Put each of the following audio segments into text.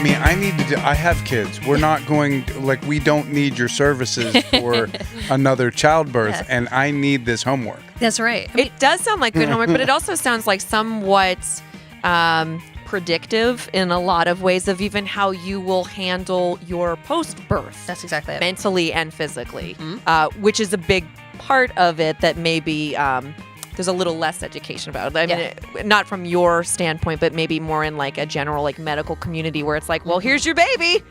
mean, I have kids. We're not going, we don't need your services for another childbirth, and I need this homework. That's right. It does sound like good homework, but it also sounds like somewhat predictive in a lot of ways of even how you will handle your post-birth. That's exactly it. Mentally and physically, which is a big part of it that maybe there's a little less education about. I mean, not from your standpoint, but maybe more in like a general like medical community where it's like, well, here's your baby.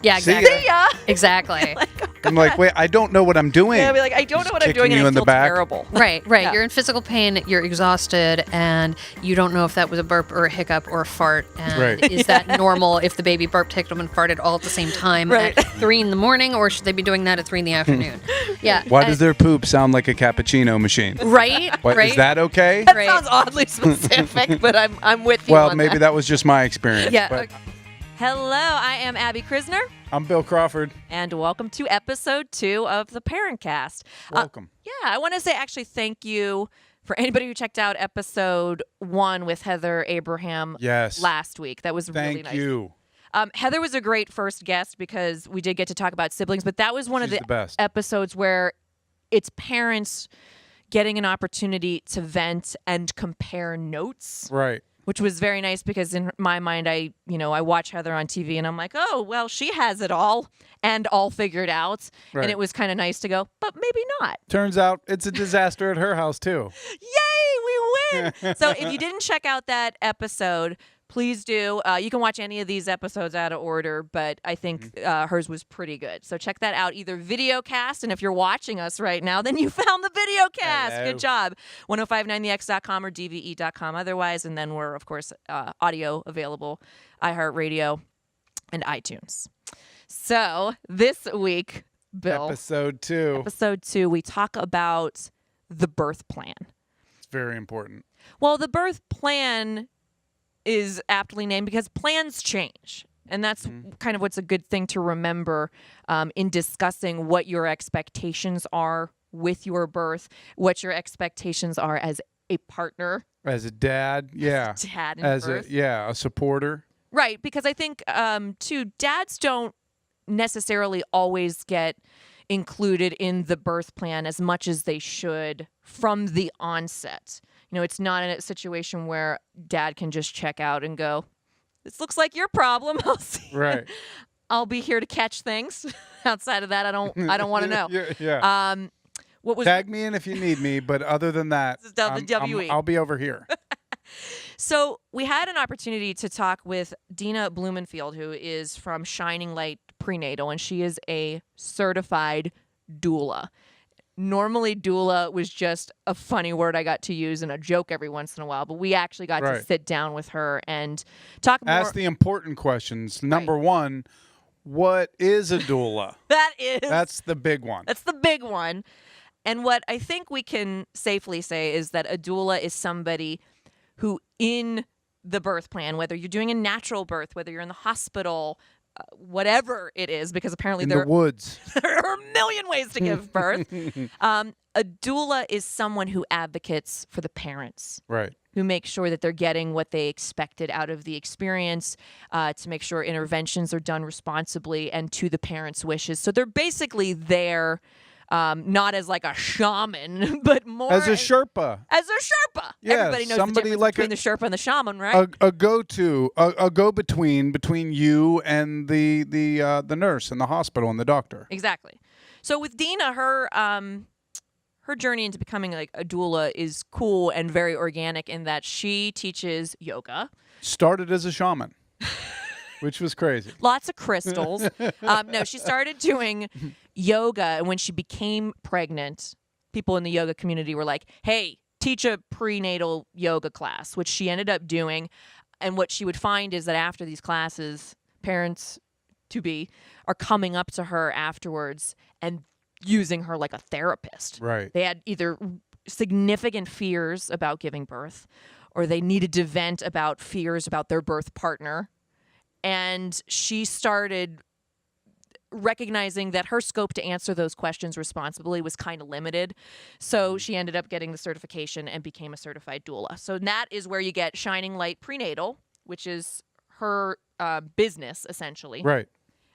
Yeah, exactly. See ya. Exactly. I'm like, wait, I don't know what I'm doing. Yeah, I'd be like, I don't know what I'm doing, kicking and you I in the feel back. terrible. Right. Yeah. You're in physical pain, you're exhausted, and you don't know if that was a burp or a hiccup or a fart. And is that normal if the baby burped, hiccuped, and farted all at the same time at 3 in the morning, or should they be doing that at 3 in the afternoon? Yeah. Why does their poop sound like a cappuccino machine? Right? Is that okay? That sounds oddly specific, but I'm with you Well, on maybe that was just my experience. Yeah. But Hello, I am Abby Krisner, I'm Bill Crawford. and welcome to episode 2 of the Parentcast. Welcome. I want to say actually thank you for anybody who checked out episode 1 with Heather Abraham last week. That was really nice. Thank you. Heather was a great first guest because we did get to talk about siblings, but that was one of the best episodes where it's parents getting an opportunity to vent and compare notes. Right. Which was very nice because in my mind, I watch Heather on TV and I'm like, oh, well, she has it all and all figured out. Right. And it was kind of nice to go, but maybe not. Turns out it's a disaster at her house, too. Yay, we win. So if you didn't check out that episode, please do. You can watch any of these episodes out of order, but I think hers was pretty good. So check that out, either videocast, and if you're watching us right now, then you found the videocast. Hello. Good job. 1059thex.com or dve.com otherwise, and then we're, of course, audio available, iHeartRadio, and iTunes. So this week, Bill. Episode 2, we talk about the birth plan. It's very important. Well, the birth plan is aptly named because plans change. And that's kind of what's a good thing to remember in discussing what your expectations are with your birth, what your expectations are as a partner. As a dad, yeah. As a dad in as birth. a supporter. Right, because I think, too, dads don't necessarily always get included in the birth plan as much as they should from the onset. It's not in a situation where dad can just check out and go, this looks like your problem. I'll see. Right. I'll be here to catch things. Outside of that, I don't want to know. Yeah. What was Tag me in if you need me, but other than that, This is WWE. I'll be over here. So we had an opportunity to talk with Deena Blumenfeld, who is from Shining Light Prenatal, and she is a certified doula. Normally, doula was just a funny word I got to use in a joke every once in a while, but we actually got to sit down with her and talk more. Ask the important questions. Number one, what is a doula? That's the big one. That's the big one. And what I think we can safely say is that a doula is somebody who in the birth plan, whether you're doing a natural birth, whether you're in the hospital, whatever it is, because apparently in the woods. There are a million ways to give birth. A doula is someone who advocates for the parents. Right. Who make sure that they're getting what they expected out of the experience, to make sure interventions are done responsibly and to the parents' wishes. So they're basically there, not as like a shaman, but more as a Sherpa. As a Sherpa. Yeah, everybody knows the difference between the Sherpa and the shaman, right? A go-between you and the nurse in the hospital and the doctor. Exactly. So with Deena, her journey into becoming like a doula is cool and very organic in that she teaches yoga. Started as a shaman, which was crazy. Lots of crystals. No, she started doing yoga, and when she became pregnant, people in the yoga community were like, hey, teach a prenatal yoga class, which she ended up doing. And what she would find is that after these classes, parents-to-be are coming up to her afterwards and using her like a therapist. Right. They had either significant fears about giving birth, or they needed to vent about fears about their birth partner. And she started recognizing that her scope to answer those questions responsibly was kind of limited. So she ended up getting the certification and became a certified doula. So that is where you get Shining Light Prenatal, which is her business, essentially. Right.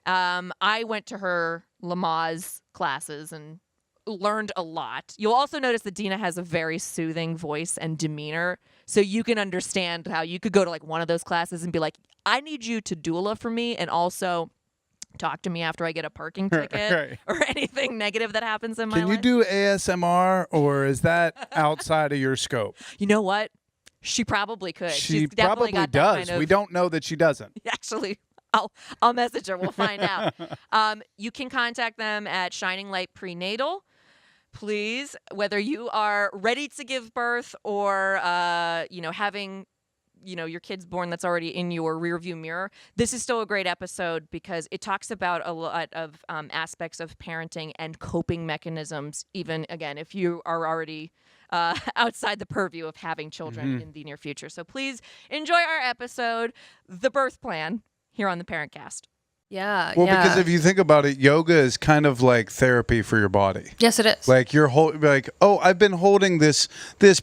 I went to her Lamaze classes and learned a lot. You'll also notice that Deena has a very soothing voice and demeanor, so you can understand how you could go to like one of those classes and be like, I need you to doula for me, and also talk to me after I get a parking ticket or anything negative that happens in my life. Can you do ASMR, or is that outside of your scope? You know what? She probably could. She She's definitely probably got that does. kind of- We don't know that she doesn't. Actually, I'll message her. We'll find out. You can contact them at Shining Light Prenatal. Please, whether you are ready to give birth or having your kid's born that's already in your rearview mirror, this is still a great episode because it talks about a lot of aspects of parenting and coping mechanisms, even, again, if you are already outside the purview of having children in the near future. So please enjoy our episode, The Birth Plan, here on the Parentcast. Yeah. Well, because if you think about it, yoga is kind of like therapy for your body. Yes, it is. Like I've been holding this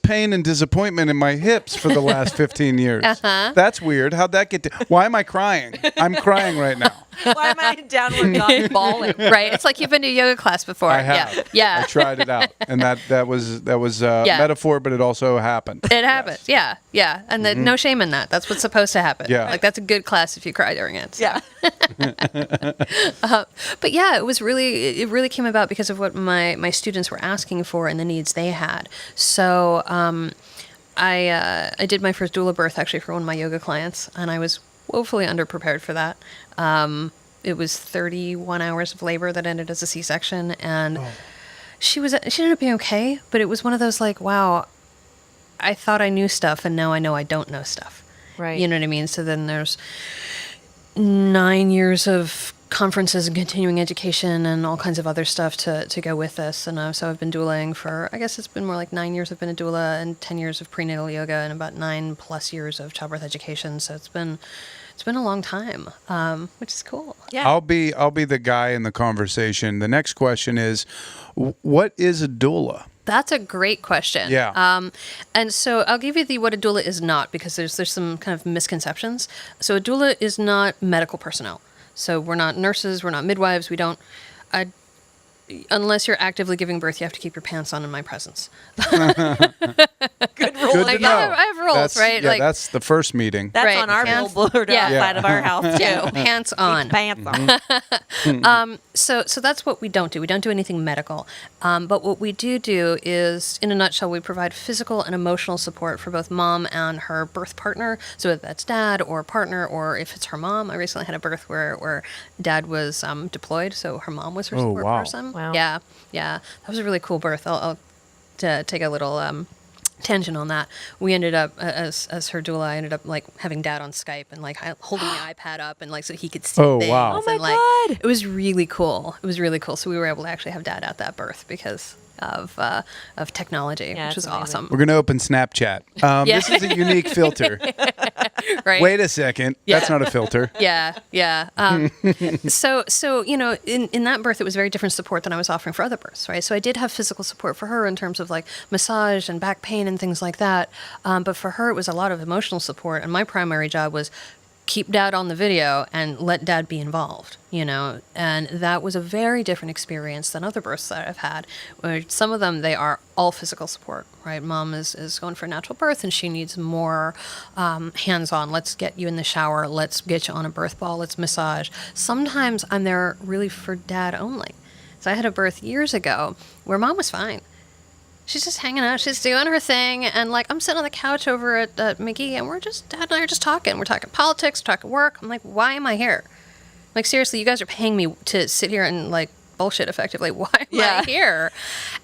pain and disappointment in my hips for the last 15 years. That's weird. How'd that get to? Why am I crying? I'm crying right now. Why am I in downward dog bawling? Right. It's like you've been to yoga class before. I have. Yeah. I tried it out, and that was metaphor, but it also happened. It happens. Yes. Yeah. And no shame in that. That's what's supposed to happen. Yeah. Like that's a good class if you cry during it. So. Yeah. But yeah, it really came about because of what my students were asking for and the needs they had. So I did my first doula birth actually for one of my yoga clients, and I was woefully underprepared for that. It was 31 hours of labor that ended as a C-section, and she ended up being okay, but it was one of those like, wow, I thought I knew stuff, and now I know I don't know stuff. Right. You know what I mean? So then there's 9 years of conferences and continuing education and all kinds of other stuff to go with this. And so I've been doulaing for, I guess it's been more like 9 years I've been a doula, and 10 years of prenatal yoga, and about 9+ years of childbirth education. So it's been a long time, which is cool. Yeah. I'll be the guy in the conversation. The next question is, what is a doula? That's a great question. Yeah. And so I'll give you what a doula is not, because there's some kind of misconceptions. So a doula is not medical personnel. So we're not nurses, we're not midwives, we don't... unless you're actively giving birth, you have to keep your pants on in my presence. Good rule. Good to know. I have rules, right? Yeah, that's the first meeting. That's Right. on our Pants- billboard outside of our house, too. Yeah, pants on. Pants on. So that's what we don't do. We don't do anything medical. But what we do is, in a nutshell, we provide physical and emotional support for both mom and her birth partner. So whether that's dad or partner, or if it's her mom. I recently had a birth where dad was deployed, so her mom was her support person. Wow. Yeah. That was a really cool birth. I'll take a little tangent on that. We ended up, as her doula, I ended up like having dad on Skype and like holding the iPad up and like so he could see things. Wow. Oh my and, like, God. It was really cool. So we were able to actually have dad at that birth because of technology, Yeah, which was it's amazing. awesome. We're going to open Snapchat. Yeah. This is a unique filter. Right? Wait a second. Yeah. That's not a filter. Yeah. So in that birth, it was very different support than I was offering for other births, right? So I did have physical support for her in terms of like massage and back pain and things like that. But for her, it was a lot of emotional support. And my primary job was keep dad on the video and let dad be involved, and that was a very different experience than other births that I've had, where some of them, they are all physical support, right? Mom is going for a natural birth and she needs more hands-on. Let's get you in the shower. Let's get you on a birth ball. Let's massage. Sometimes I'm there really for dad only. So I had a birth years ago where mom was fine. She's just hanging out. She's doing her thing. And, like, I'm sitting on the couch over at Mickey, and dad and I are just talking. We're talking politics, talking work. I'm like, why am I here? Like, seriously, you guys are paying me to sit here and, like, bullshit effectively. Why am I here?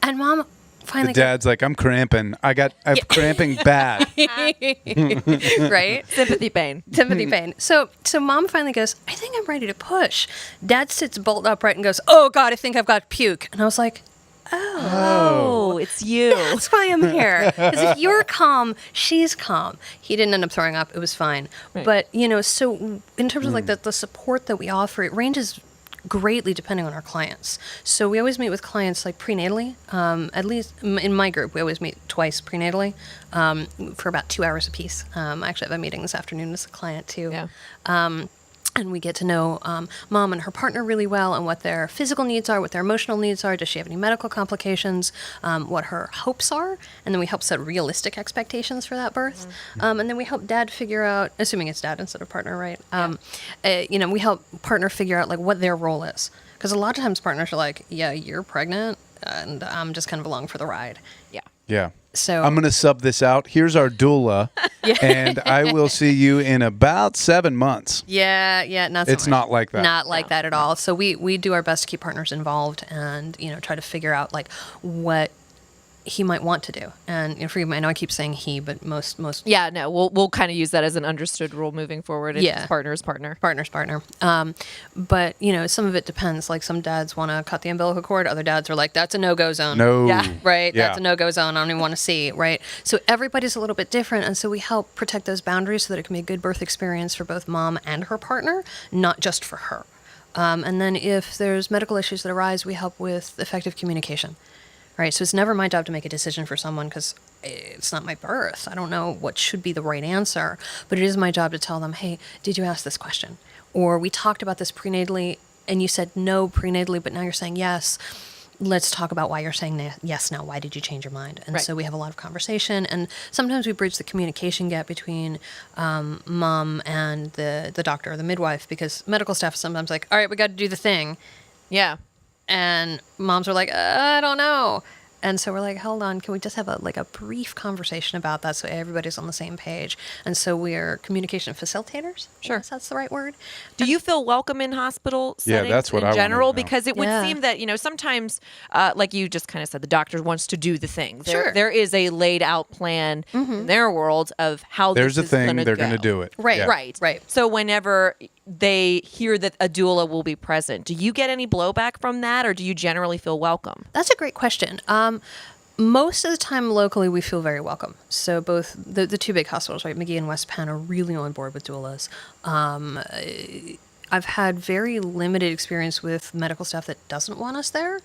And Mom finally... The dad's like, I'm cramping. I'm cramping bad. Right? Sympathy pain. Sympathy pain. So Mom finally goes, I think I'm ready to push. Dad sits bolt upright and goes, oh, God, I think I've got puke. And I was like... Oh, it's you. That's why I'm here. Because if you're calm, she's calm. He didn't end up throwing up. It was fine. Right. But, so in terms of like the support that we offer, it ranges greatly depending on our clients. So we always meet with clients like prenatally. At least in my group, we always meet twice prenatally for about 2 hours apiece. I actually have a meeting this afternoon with a client too. Yeah. And we get to know mom and her partner really well and what their physical needs are, what their emotional needs are. Does she have any medical complications? What her hopes are. And then we help set realistic expectations for that birth. And then we help dad figure out, assuming it's dad instead of partner, right? We help partner figure out like what their role is. Because a lot of times partners are like, yeah, you're pregnant and I'm just kind of along for the ride. Yeah. Yeah. So I'm going to sub this out. Here's our doula, and I will see you in about 7 months. Yeah, not so It's much. not like that. Not like that at all. So we do our best to keep partners involved and, try to figure out like what he might want to do. And for you, I know I keep saying he, but most Yeah, no, we'll kind of use that as an understood rule moving forward. It's partner's partner. Partner's partner. But, some of it depends. Like some dads want to cut the umbilical cord. Other dads are like, that's a no-go zone. No. Yeah. Right? Yeah. That's a no-go zone. I don't even want to see, right? So everybody's a little bit different. And so we help protect those boundaries so that it can be a good birth experience for both mom and her partner, not just for her. And then if there's medical issues that arise, we help with effective communication. Right, so it's never my job to make a decision for someone because it's not my birth. I don't know what should be the right answer, but it is my job to tell them, hey, did you ask this question? Or we talked about this prenatally and you said no prenatally, but now you're saying yes. Let's talk about why you're saying yes now. Why did you change your mind? And so we have a lot of conversation, and sometimes we bridge the communication gap between mom and the doctor or the midwife, because medical staff is sometimes like, all right, we got to do the thing. Yeah. And moms are like, I don't know. And so we're like, hold on, can we just have a brief conversation about that so everybody's on the same page? And so we're communication facilitators. Sure. I guess that's the right word. Do you feel welcome in hospital settings that's what in I wanna general? know. Because it would seem that, sometimes, like you just kind of said, the doctor wants to do the thing. There is a laid out plan in their world of how There's this a is thing, gonna they're go. going to do it. Right, Yeah. Right. So whenever they hear that a doula will be present, do you get any blowback from that, or do you generally feel welcome? That's a great question. Most of the time locally, we feel very welcome. So both the two big hospitals, right, McGee and West Penn, are really on board with doulas. I've had very limited experience with medical staff that doesn't want us there,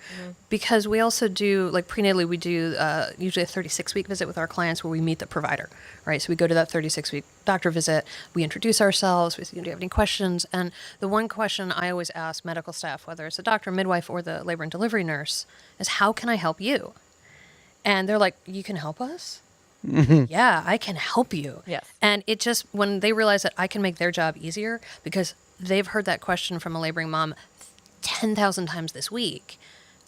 because we also do, like prenatally, we do usually a 36-week visit with our clients where we meet the provider, right? So we go to that 36-week doctor visit, we introduce ourselves, we say, do you have any questions? And the one question I always ask medical staff, whether it's a doctor, midwife, or the labor and delivery nurse, is how can I help you? And they're like, you can help us? Yeah, I can help you. Yes. And it just, when they realize that I can make their job easier, because they've heard that question from a laboring mom 10,000 times this week,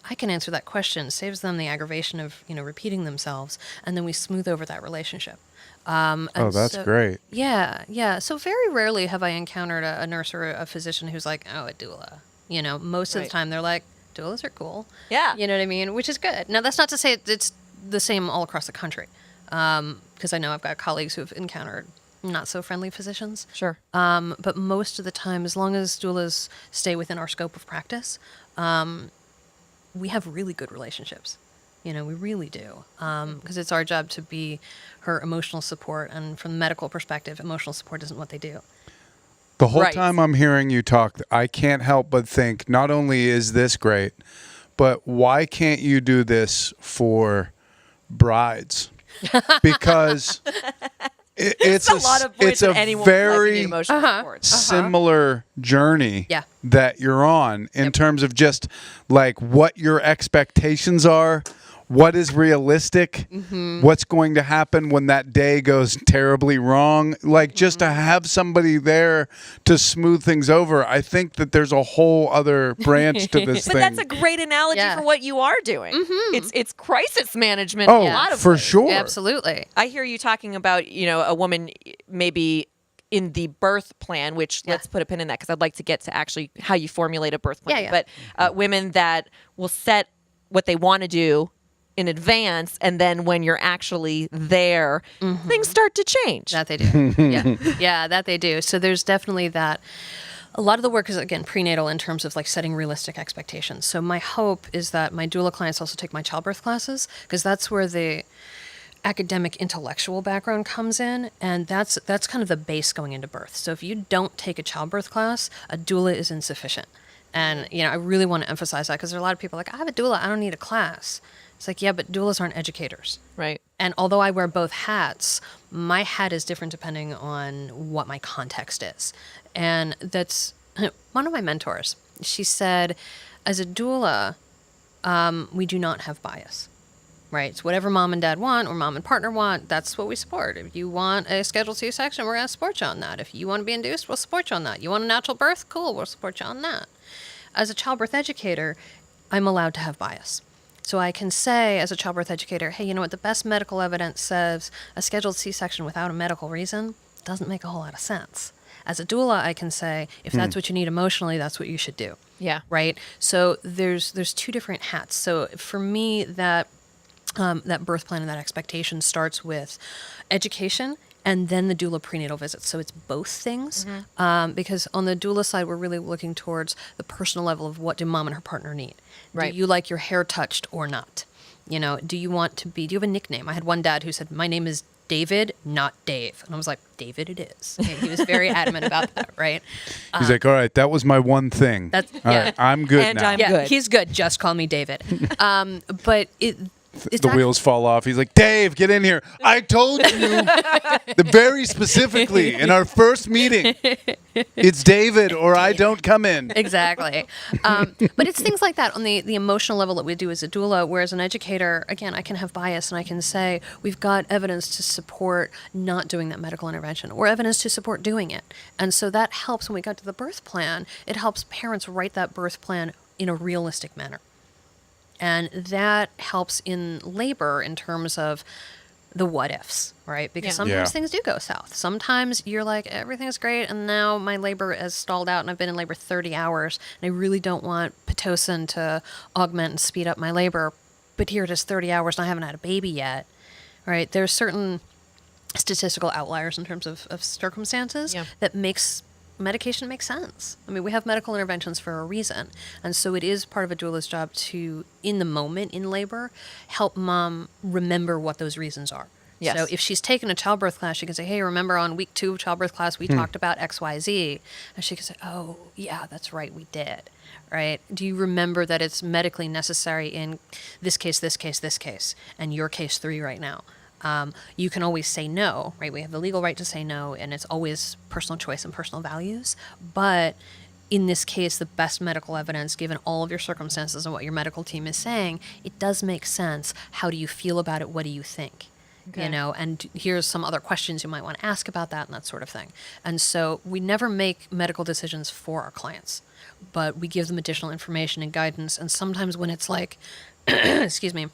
I can answer that question, saves them the aggravation of, repeating themselves, and then we smooth over that relationship. That's great. Yeah. So very rarely have I encountered a nurse or a physician who's like, oh, a doula. Most of the time they're like, doulas are cool. Yeah. You know what I mean? Which is good. Now, that's not to say it's the same all across the country, because I know I've got colleagues who have encountered not so friendly physicians. Sure. But most of the time, as long as doulas stay within our scope of practice, we have really good relationships. We really do, because it's our job to be her emotional support. And from the medical perspective, emotional support isn't what they do. The whole Right. time I'm hearing you talk, I can't help but think, not only is this great, but why can't you do this for brides? Because it's a lot of ways it's a that anyone would like to very need emotional support. similar journey Yeah. that you're on in terms of just like what your expectations are, what is realistic, what's going to happen when that day goes terribly wrong. Like just to have somebody there to smooth things over. I think that there's a whole other branch to this But thing. that's a great analogy Yeah. for what you are doing. It's crisis management. Oh, in a lot of for ways. sure. Absolutely. I hear you talking about, a woman maybe in the birth plan, which let's put a pin in that because I'd like to get to actually how you formulate a birth plan. Yeah. But women that will set what they want to do in advance, and then when you're actually there, things start to change. That they do. Yeah, that they do. So there's definitely that. A lot of the work is, again, prenatal in terms of like setting realistic expectations. So my hope is that my doula clients also take my childbirth classes, because that's where the academic intellectual background comes in, and that's kind of the base going into birth. So if you don't take a childbirth class, a doula is insufficient. And, I really want to emphasize that, because there are a lot of people like, I have a doula, I don't need a class. It's like, yeah, but doulas aren't educators. Right. And although I wear both hats, my hat is different depending on what my context is. And that's one of my mentors, she said, as a doula, we do not have bias. Right. It's whatever mom and dad want or mom and partner want, that's what we support. If you want a scheduled C-section, we're going to support you on that. If you want to be induced, we'll support you on that. You want a natural birth? Cool, we'll support you on that. As a childbirth educator, I'm allowed to have bias. So I can say as a childbirth educator, hey, you know what? The best medical evidence says a scheduled C-section without a medical reason doesn't make a whole lot of sense. As a doula, I can say, if that's what you need emotionally, that's what you should do. Yeah. Right? So there's two different hats. So for me, that birth plan and that expectation starts with education and then the doula prenatal visits. So it's both things, because on the doula side, we're really looking towards the personal level of what do mom and her partner need. Right. Do you like your hair touched or not? You know, do you have a nickname? I had one dad who said, my name is David, not Dave. And I was like, David it is. And he was very adamant about that, right? He's like, all right, that was my one thing. That's, All right, I'm good And now. I'm yeah, good. he's good. Just call me David. But The wheels fall off. He's like, Dave, get in here. I told you very specifically in our first meeting, it's David or I don't come in. Exactly. But it's things like that on the emotional level that we do as a doula, whereas an educator, again, I can have bias and I can say, we've got evidence to support not doing that medical intervention or evidence to support doing it. And so that helps when we got to the birth plan. It helps parents write that birth plan in a realistic manner. And that helps in labor in terms of the what ifs, right? Because sometimes things do go south. Sometimes you're like, everything's great, and now my labor has stalled out, and I've been in labor 30 hours, and I really don't want Pitocin to augment and speed up my labor, but here it is 30 hours, and I haven't had a baby yet, right? There's certain statistical outliers in terms of circumstances that makes medication makes sense. I mean, we have medical interventions for a reason. And so it is part of a doula's job to, in the moment in labor, help mom remember what those reasons are. Yes. So if she's taken a childbirth class, she can say, hey, remember on week 2 of childbirth class, we talked about XYZ. And she can say, oh, yeah, that's right, we did. Right? Do you remember that it's medically necessary in this case, this case, this case, and your case 3 right now? You can always say no, right? We have the legal right to say no, and it's always personal choice and personal values. But in this case, the best medical evidence, given all of your circumstances and what your medical team is saying, it does make sense. How do you feel about it? What do you think? Okay. You know, and here's some other questions you might want to ask about that and that sort of thing. And so we never make medical decisions for our clients, but we give them additional information and guidance. And sometimes when it's like, excuse me,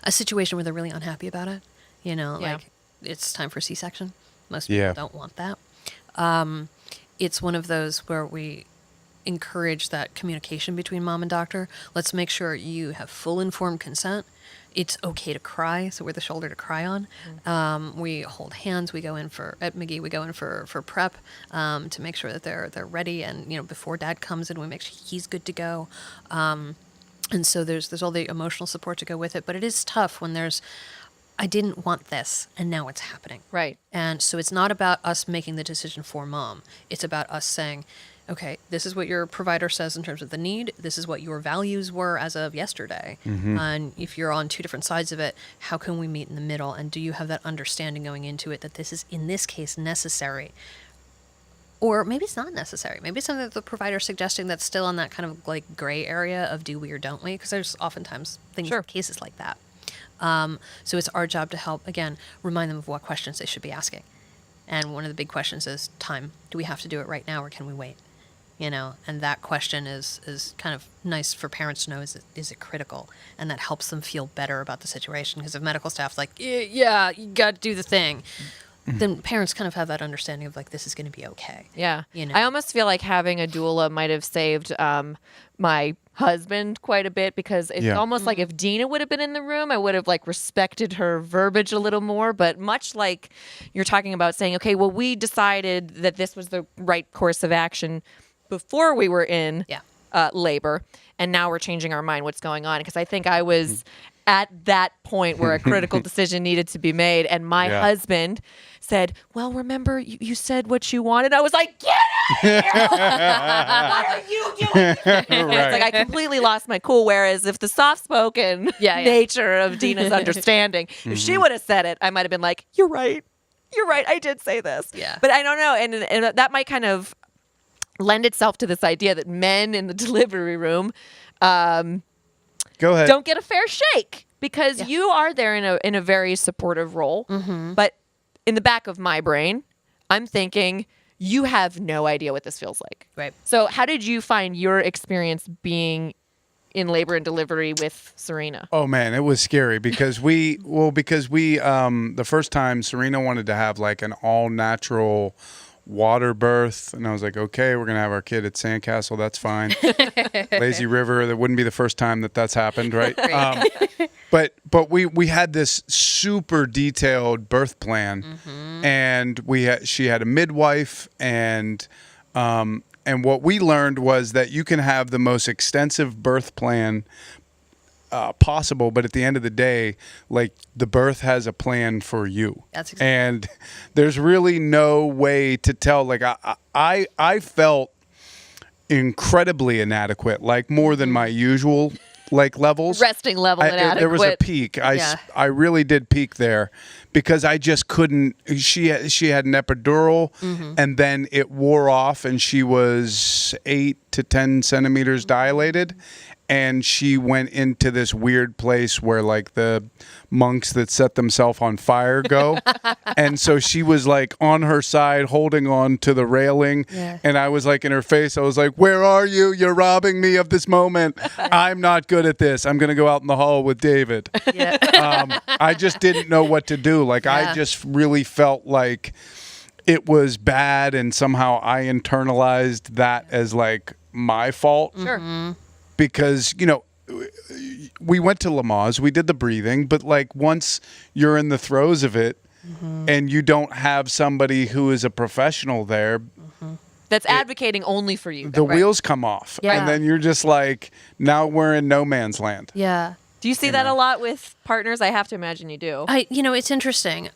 a situation where they're really unhappy about it, you know, like it's time for C-section. Most people don't want that. It's one of those where we encourage that communication between mom and doctor. Let's make sure you have full informed consent. It's okay to cry, so we're the shoulder to cry on. We hold hands. We go in at McGee. We go in for prep to make sure that they're ready. And you know, before dad comes in, we make sure he's good to go. And so there's all the emotional support to go with it. But it is tough when I didn't want this, and now it's happening. Right. And so it's not about us making the decision for mom. It's about us saying, okay, this is what your provider says in terms of the need. This is what your values were as of yesterday. And if you're on 2 different sides of it, how can we meet in the middle? And do you have that understanding going into it that this is, in this case, necessary? Or maybe it's not necessary. Maybe it's something that the provider's suggesting that's still in that kind of like gray area of do we or don't we? Because there's oftentimes cases like that. So it's our job to help, again, remind them of what questions they should be asking. And one of the big questions is time. Do we have to do it right now or can we wait? You know, and that question is kind of nice for parents to know, is it critical? And that helps them feel better about the situation. Because if medical staff's like, yeah, you got to do the thing, then parents kind of have that understanding of like, this is going to be okay. Yeah. You know? I almost feel like having a doula might have saved my husband quite a bit, because it's almost like if Deena would have been in the room, I would have like respected her verbiage a little more. But much like you're talking about saying, okay, well, we decided that this was the right course of action before we were in labor, and now we're changing our mind. What's going on? Because I think I was at that point where a critical decision needed to be made, and my husband said, well, remember you said what you wanted. I was like, get out of here! What are you doing? It's like I completely lost my cool. Whereas if the soft-spoken nature of Deena's understanding, if she would have said it, I might have been like, you're right, I did say this. Yeah. But I don't know, and that might kind of lend itself to this idea that men in the delivery room Go ahead. don't get a fair shake because you are there in a very supportive role. But in the back of my brain, I'm thinking, you have no idea what this feels like. Right. So how did you find your experience being in labor and delivery with Serena? Oh man, it was scary because the first time Serena wanted to have like an all natural water birth, and I was like, okay, we're gonna have our kid at Sandcastle, that's fine. Lazy River, that wouldn't be the first time that's happened, right? But we had this super detailed birth plan, and she had a midwife, and what we learned was that you can have the most extensive birth plan possible, but at the end of the day, like the birth has a plan for you. That's exactly. And there's really no way to tell. Like I felt incredibly inadequate, like more than my usual like levels. Resting level inadequate. There was a peak. I really did peak there because I just couldn't. She had an epidural, and then it wore off, and she was 8 to 10 centimeters dilated. And she went into this weird place where like the monks that set themselves on fire go. And so she was like on her side holding on to the railing. Yeah. And I was like in her face, I was like, where are you? You're robbing me of this moment. I'm not good at this. I'm going to go out in the hall with David. Yeah. I just didn't know what to do. Like I just really felt like it was bad. And somehow I internalized that as like my fault. Sure. Because, we went to Lamaze, we did the breathing, but like once you're in the throes of it and you don't have somebody who is a professional there, that's advocating only for you. the wheels come off. Yeah. And then you're just like, now we're in no man's land. Yeah. Do you see that a lot with partners? I have to imagine you do. It's interesting.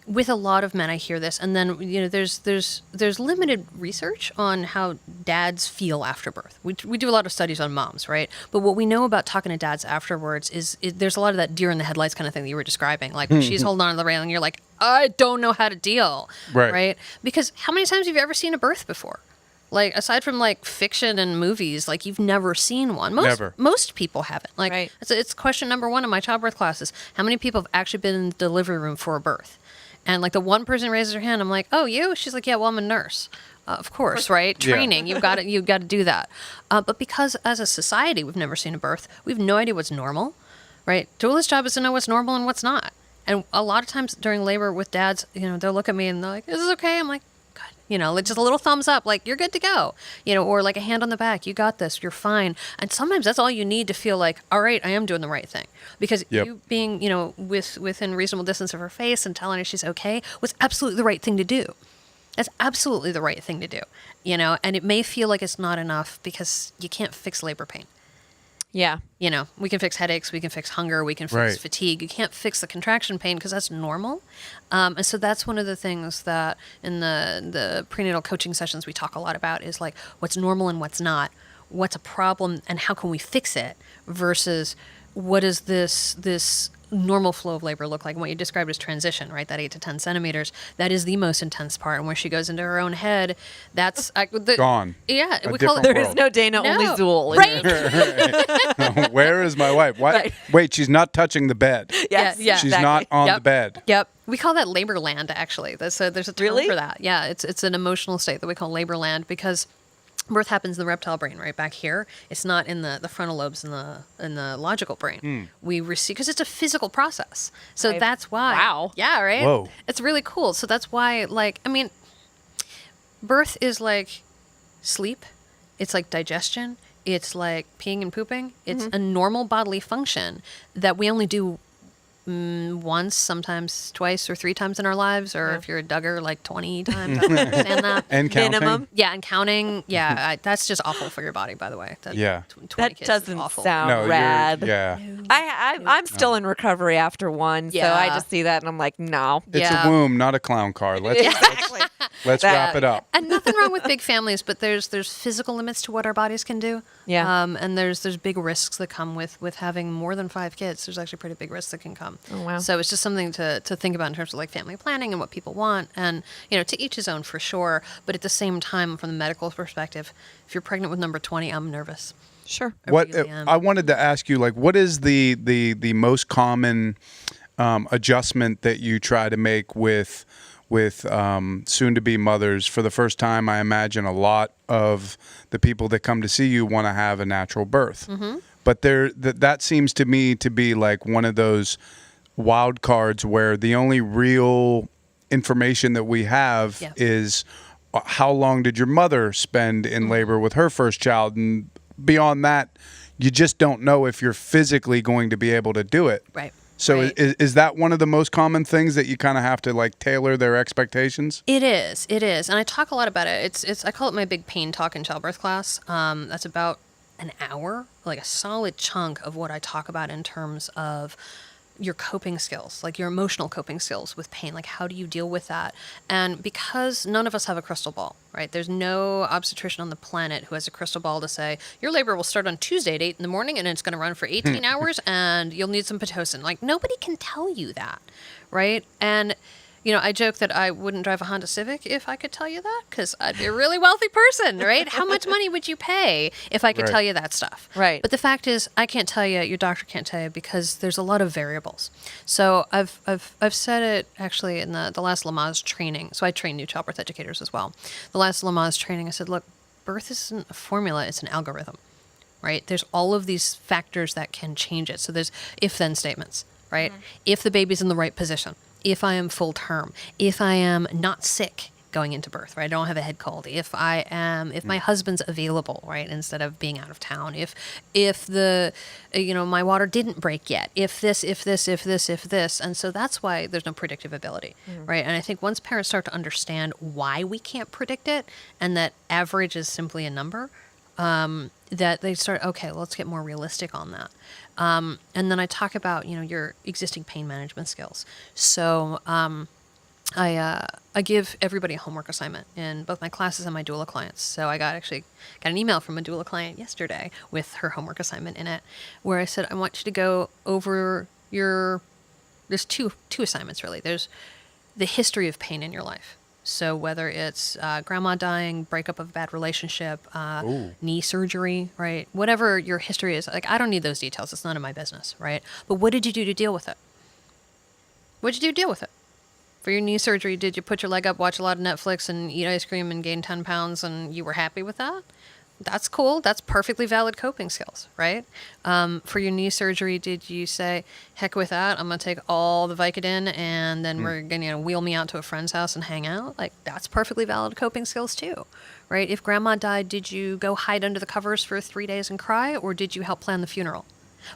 With a lot of men, I hear this, and then there's limited research on how dads feel after birth. We do a lot of studies on moms, right? But what we know about talking to dads afterwards is there's a lot of that deer in the headlights kind of thing that you were describing. Like when she's holding on to the railing, you're like, I don't know how to deal, right? Because how many times have you ever seen a birth before? Like aside from like fiction and movies, like you've never seen one. Most people haven't. Like it's question number 1 in my childbirth classes. How many people have actually been in the delivery room for a birth? And like the one person raises her hand, I'm like, oh, you? She's like, yeah, well, I'm a nurse. Of course, right? Training, you've got to do that. But because as a society, we've never seen a birth, we have no idea what's normal, right? Doula's job is to know what's normal and what's not. And a lot of times during labor with dads, they'll look at me and they're like, is this okay? I'm like, good. Like just a little thumbs up, like you're good to go, or like a hand on the back. You got this. You're fine. And sometimes that's all you need to feel like, all right, I am doing the right thing. Because you being, within reasonable distance of her face and telling her she's okay was absolutely the right thing to do. That's absolutely the right thing to do, and it may feel like it's not enough because you can't fix labor pain. Yeah. We can fix headaches, we can fix hunger, we can fix fatigue. You can't fix the contraction pain because that's normal. And so that's one of the things that in the prenatal coaching sessions we talk a lot about is like what's normal and what's not, what's a problem and how can we fix it versus what is this normal flow of labor look like? And what you described as transition, right? That 8 to 10 centimeters, that is the most intense part. And where she goes into her own head, that's gone. Yeah, A we call it. different There is no Deena, only Zool. Right. Where is my wife? What? Right. Wait, she's not touching the bed. Yes. Yeah, She's not on the bed. Yep. We call that labor land, actually. There's a term for that. Yeah, it's an emotional state that we call labor land because birth happens in the reptile brain, right back here. It's not in the frontal lobes in the logical brain. We receive because it's a physical process. So that's why. Wow. Yeah. Right. Whoa. It's really cool. So that's why, birth is like sleep. It's like digestion. It's like peeing and pooping. It's a normal bodily function that we only do once, sometimes twice or 3 times in our lives, or if you're a Duggar, like 20 times. I don't understand that. And counting. Minimum. Yeah, and counting. Yeah, that's just awful for your body, by the way. That 20 That kids is doesn't awful. sound rad. Yeah. I'm still in recovery after one, so I just see that and I'm like, no. It's a womb, not a clown car. Let's Let's wrap it up. And nothing wrong with big families, but there's physical limits to what our bodies can do. Yeah. And there's big risks that come with having more than 5 kids. There's actually pretty big risks that can come. Oh, wow. So it's just something to think about in terms of like family planning and what people want. And, to each his own for sure. But at the same time, from the medical perspective, if you're pregnant with number 20, I'm nervous. Sure. I wanted to ask you, like, what is the most common adjustment that you try to make with soon-to-be mothers? For the first time, I imagine a lot of the people that come to see you want to have a natural birth. Mm-hmm. But that seems to me to be like one of those wild cards where the only real information that we have is how long did your mother spend in labor with her first child, and beyond that, you just don't know if you're physically going to be able to do it. Right. So right. Is that one of the most common things that you kind of have to like tailor their expectations? It is, and I talk a lot about it. It's I call it my big pain talk in childbirth class. That's about an hour, like a solid chunk of what I talk about in terms of your coping skills, like your emotional coping skills with pain. Like, how do you deal with that? And because none of us have a crystal ball, right? There's no obstetrician on the planet who has a crystal ball to say, your labor will start on Tuesday at 8 in the morning and it's going to run for 18 hours and you'll need some Pitocin. Like, nobody can tell you that, right? And I joke that I wouldn't drive a Honda Civic if I could tell you that, because I'd be a really wealthy person, right? How much money would you pay if I could tell you that stuff? Right. But the fact is, I can't tell you, your doctor can't tell you, because there's a lot of variables. So I've said it actually in the last Lamaze training. So I train new childbirth educators as well. The last Lamaze training, I said, look, birth isn't a formula, it's an algorithm, right? There's all of these factors that can change it. So there's if-then statements, right? Mm-hmm. If the baby's in the right position, if I am full term, if I am not sick going into birth, right? I don't have a head cold. If my husband's available, right? Instead of being out of town. If the, my water didn't break yet. If this. And so that's why there's no predictive ability, right? And I think once parents start to understand why we can't predict it and that average is simply a number, that they start, okay, let's get more realistic on that. And then I talk about, your existing pain management skills. So I give everybody a homework assignment in both my classes and my doula clients. So I got an email from a doula client yesterday with her homework assignment in it, where I said, I want you to go over there's two assignments really. There's the history of pain in your life. So whether it's grandma dying, breakup of a bad relationship, knee surgery, right? Whatever your history is, like, I don't need those details. It's none of my business, right? But what did you do to deal with it? What did you do to deal with it? For your knee surgery, did you put your leg up, watch a lot of Netflix, and eat ice cream and gain 10 pounds, and you were happy with that? That's cool. That's perfectly valid coping skills, right? For your knee surgery, did you say, heck with that, I'm going to take all the Vicodin and then we're going to wheel me out to a friend's house and hang out? Like, that's perfectly valid coping skills too, right? If grandma died, did you go hide under the covers for 3 days and cry, or did you help plan the funeral?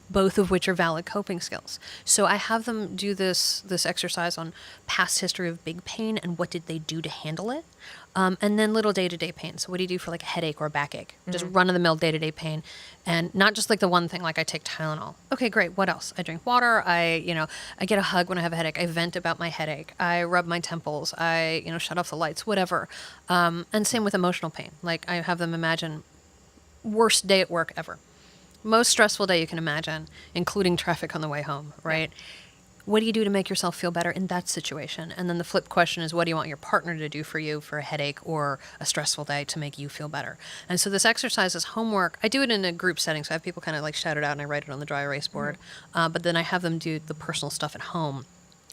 Both of which are valid coping skills. So I have them do this exercise on past history of big pain and what did they do to handle it. And then little day-to-day pain. So what do you do for like a headache or a backache? Mm-hmm. Just run-of-the-mill day-to-day pain. And not just like the one thing, like I take Tylenol. Okay, great. What else? I drink water. I get a hug when I have a headache. I vent about my headache. I rub my temples. I, shut off the lights, whatever. And same with emotional pain. Like I have them imagine worst day at work ever. Most stressful day you can imagine, including traffic on the way home, right? Yeah. What do you do to make yourself feel better in that situation? And then the flip question is, what do you want your partner to do for you for a headache or a stressful day to make you feel better? And so this exercise is homework. I do it in a group setting, so I have people kind of like shout it out and I write it on the dry erase board. But then I have them do the personal stuff at home.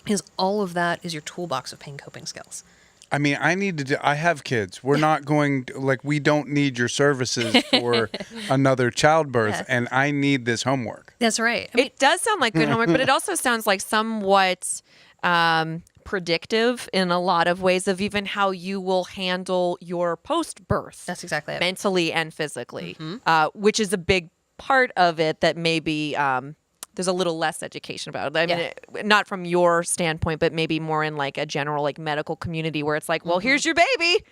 Is all of that is your toolbox of pain coping skills. I mean, I have kids. We're not going to, like, we don't need your services for another childbirth, and I need this homework. That's right. It does sound like good homework, but it also sounds like somewhat predictive in a lot of ways of even how you will handle your post-birth. That's exactly it. Mentally and physically, which is a big part of it that maybe there's a little less education about it. I mean, not from your standpoint, but maybe more in like a general like medical community where it's like, well, here's your baby.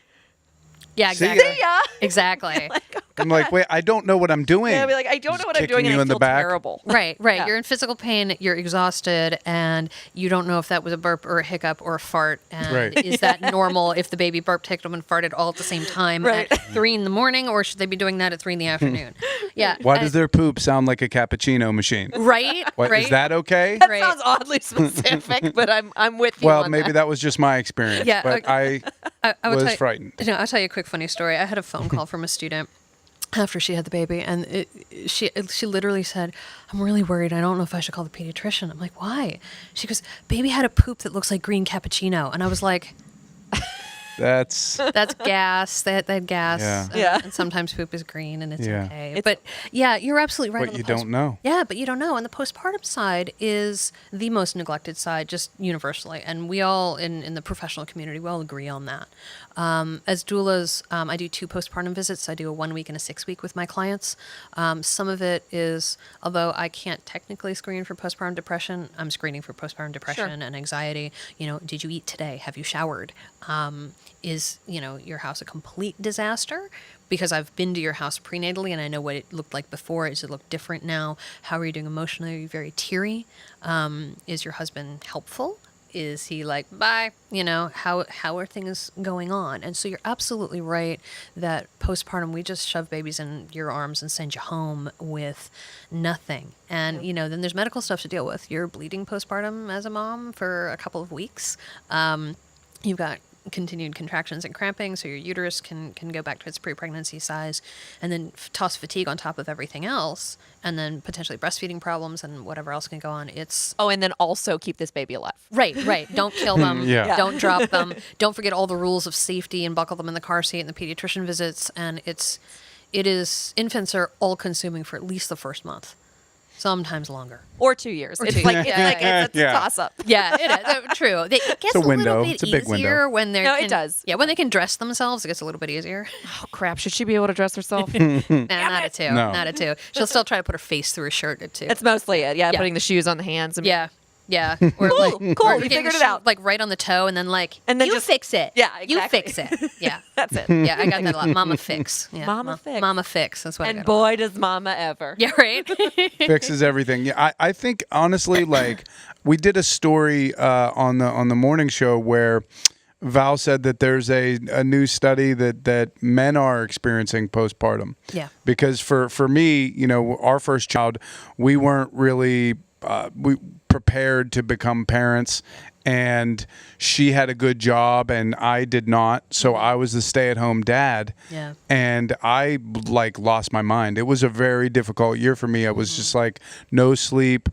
Yeah, See exactly. ya? See ya. Exactly. I'm like, wait, I don't know what I'm doing. Yeah, I'd be like, I don't know Just what I'm doing, kicking and you I in the feel back. terrible. Right. Yeah. You're in physical pain, you're exhausted, and you don't know if that was a burp or a hiccup or a fart. And Right. is that normal if the baby burped, hiccuped, and farted all at the same time Right. at 3 in the morning, or should they be doing that at 3 in the afternoon? Yeah. Why does their poop sound like a cappuccino machine? Right? What, right? is that okay? That Right. sounds oddly specific, but I'm with you Well, on maybe that was just my experience. Yeah, But I will was tell you, frightened. No, I'll tell you a quick funny story. I had a phone call from a student after she had the baby, and she literally said, "I'm really worried. I don't know if I should call the pediatrician." I'm like, "Why?" She goes, "Baby had a poop that looks like green cappuccino," and I was like, That's "That's gas. They had gas. Yeah. And, Yeah. and sometimes poop is green, and it's Yeah. okay." But yeah, you're absolutely right. what on the you don't know. Yeah, but you don't know. And the postpartum side is the most neglected side, just universally. And we all, in the professional community, we all agree on that. As doulas, I do 2 postpartum visits. I do a 1 week and a 6 week with my clients. Some of it is, although I can't technically screen for postpartum depression, I'm screening for postpartum depression and anxiety. You know, did you eat today? Have you showered? Is, your house a complete disaster? Because I've been to your house prenatally and I know what it looked like before. Does it look different now? How are you doing emotionally? Are you very teary? Is your husband helpful? Is he like, bye? How are things going on? And so you're absolutely right that postpartum, we just shove babies in your arms and send you home with nothing. And, then there's medical stuff to deal with. You're bleeding postpartum as a mom for a couple of weeks. You've got continued contractions and cramping, so your uterus can go back to its pre-pregnancy size, and then toss fatigue on top of everything else, and then potentially breastfeeding problems and whatever else can go on. It's and then also keep this baby alive. right. Don't kill them. Yeah. Don't drop them. Don't forget all the rules of safety and buckle them in the car seat and the pediatrician visits. And infants are all consuming for at least the first month. Sometimes longer. Or 2 years. It's 2 like years. it's a Yeah. toss up. Yeah, it is. True. It gets a a window. little bit It's a big easier window. when they're. No, it does. Yeah, when they can dress themselves, it gets a little bit easier. Oh crap! Should she be able to dress herself? Nah, not a 2. No. Not a 2. She'll still try to put her face through a shirt at 2. That's mostly it. Yeah, Yeah. putting the shoes on the hands. And Yeah. Or Cool, cool, or we getting figured the it out. shoe, like right on the toe, and then And then you just- fix it. Yeah, You exactly. fix it. Yeah. That's it. Yeah, I got that a lot. Mama fix. Yeah, Mama fix. Mama fix. That's what I And got a lot. boy, does Mama ever. Yeah, right. Fixes everything. Yeah, I think honestly, like we did a story on the morning show where Val said that there's a new study that men are experiencing postpartum. Yeah. Because for me, our first child, we weren't really we prepared to become parents, and she had a good job and I did not, so I was the stay-at-home dad. Yeah. And I lost my mind. It was a very difficult year for me. I was just like no sleep.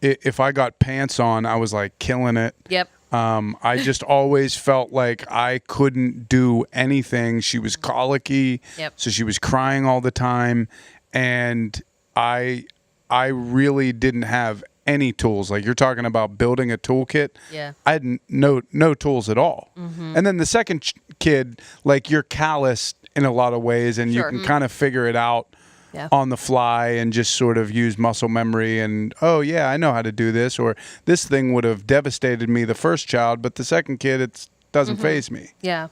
If I got pants on, I was like killing it. Yep. I just always felt like I couldn't do anything. She was colicky, Yep. so she was crying all the time, and I really didn't have any tools. Like you're talking about building a toolkit. Yeah. I had no tools at all. And then the second kid, like you're calloused in a lot of ways, and Sure. you can kind of figure it out Yeah. on the fly and just sort of use muscle memory and, oh yeah, I know how to do this, or this thing would have devastated me the first child, but the second kid, it doesn't faze me. Yeah,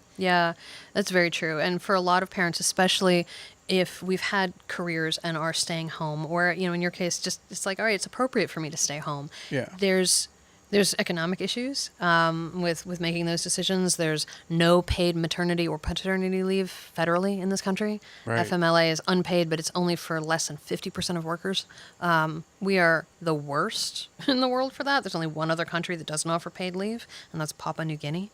that's very true. And for a lot of parents, especially if we've had careers and are staying home, or in your case, just it's like, all right, it's appropriate for me to stay home. Yeah. There's economic issues with making those decisions. There's no paid maternity or paternity leave federally in this country. Right. FMLA is unpaid, but it's only for less than 50% of workers. We are the worst in the world for that. There's only one other country that doesn't offer paid leave, and that's Papua New Guinea.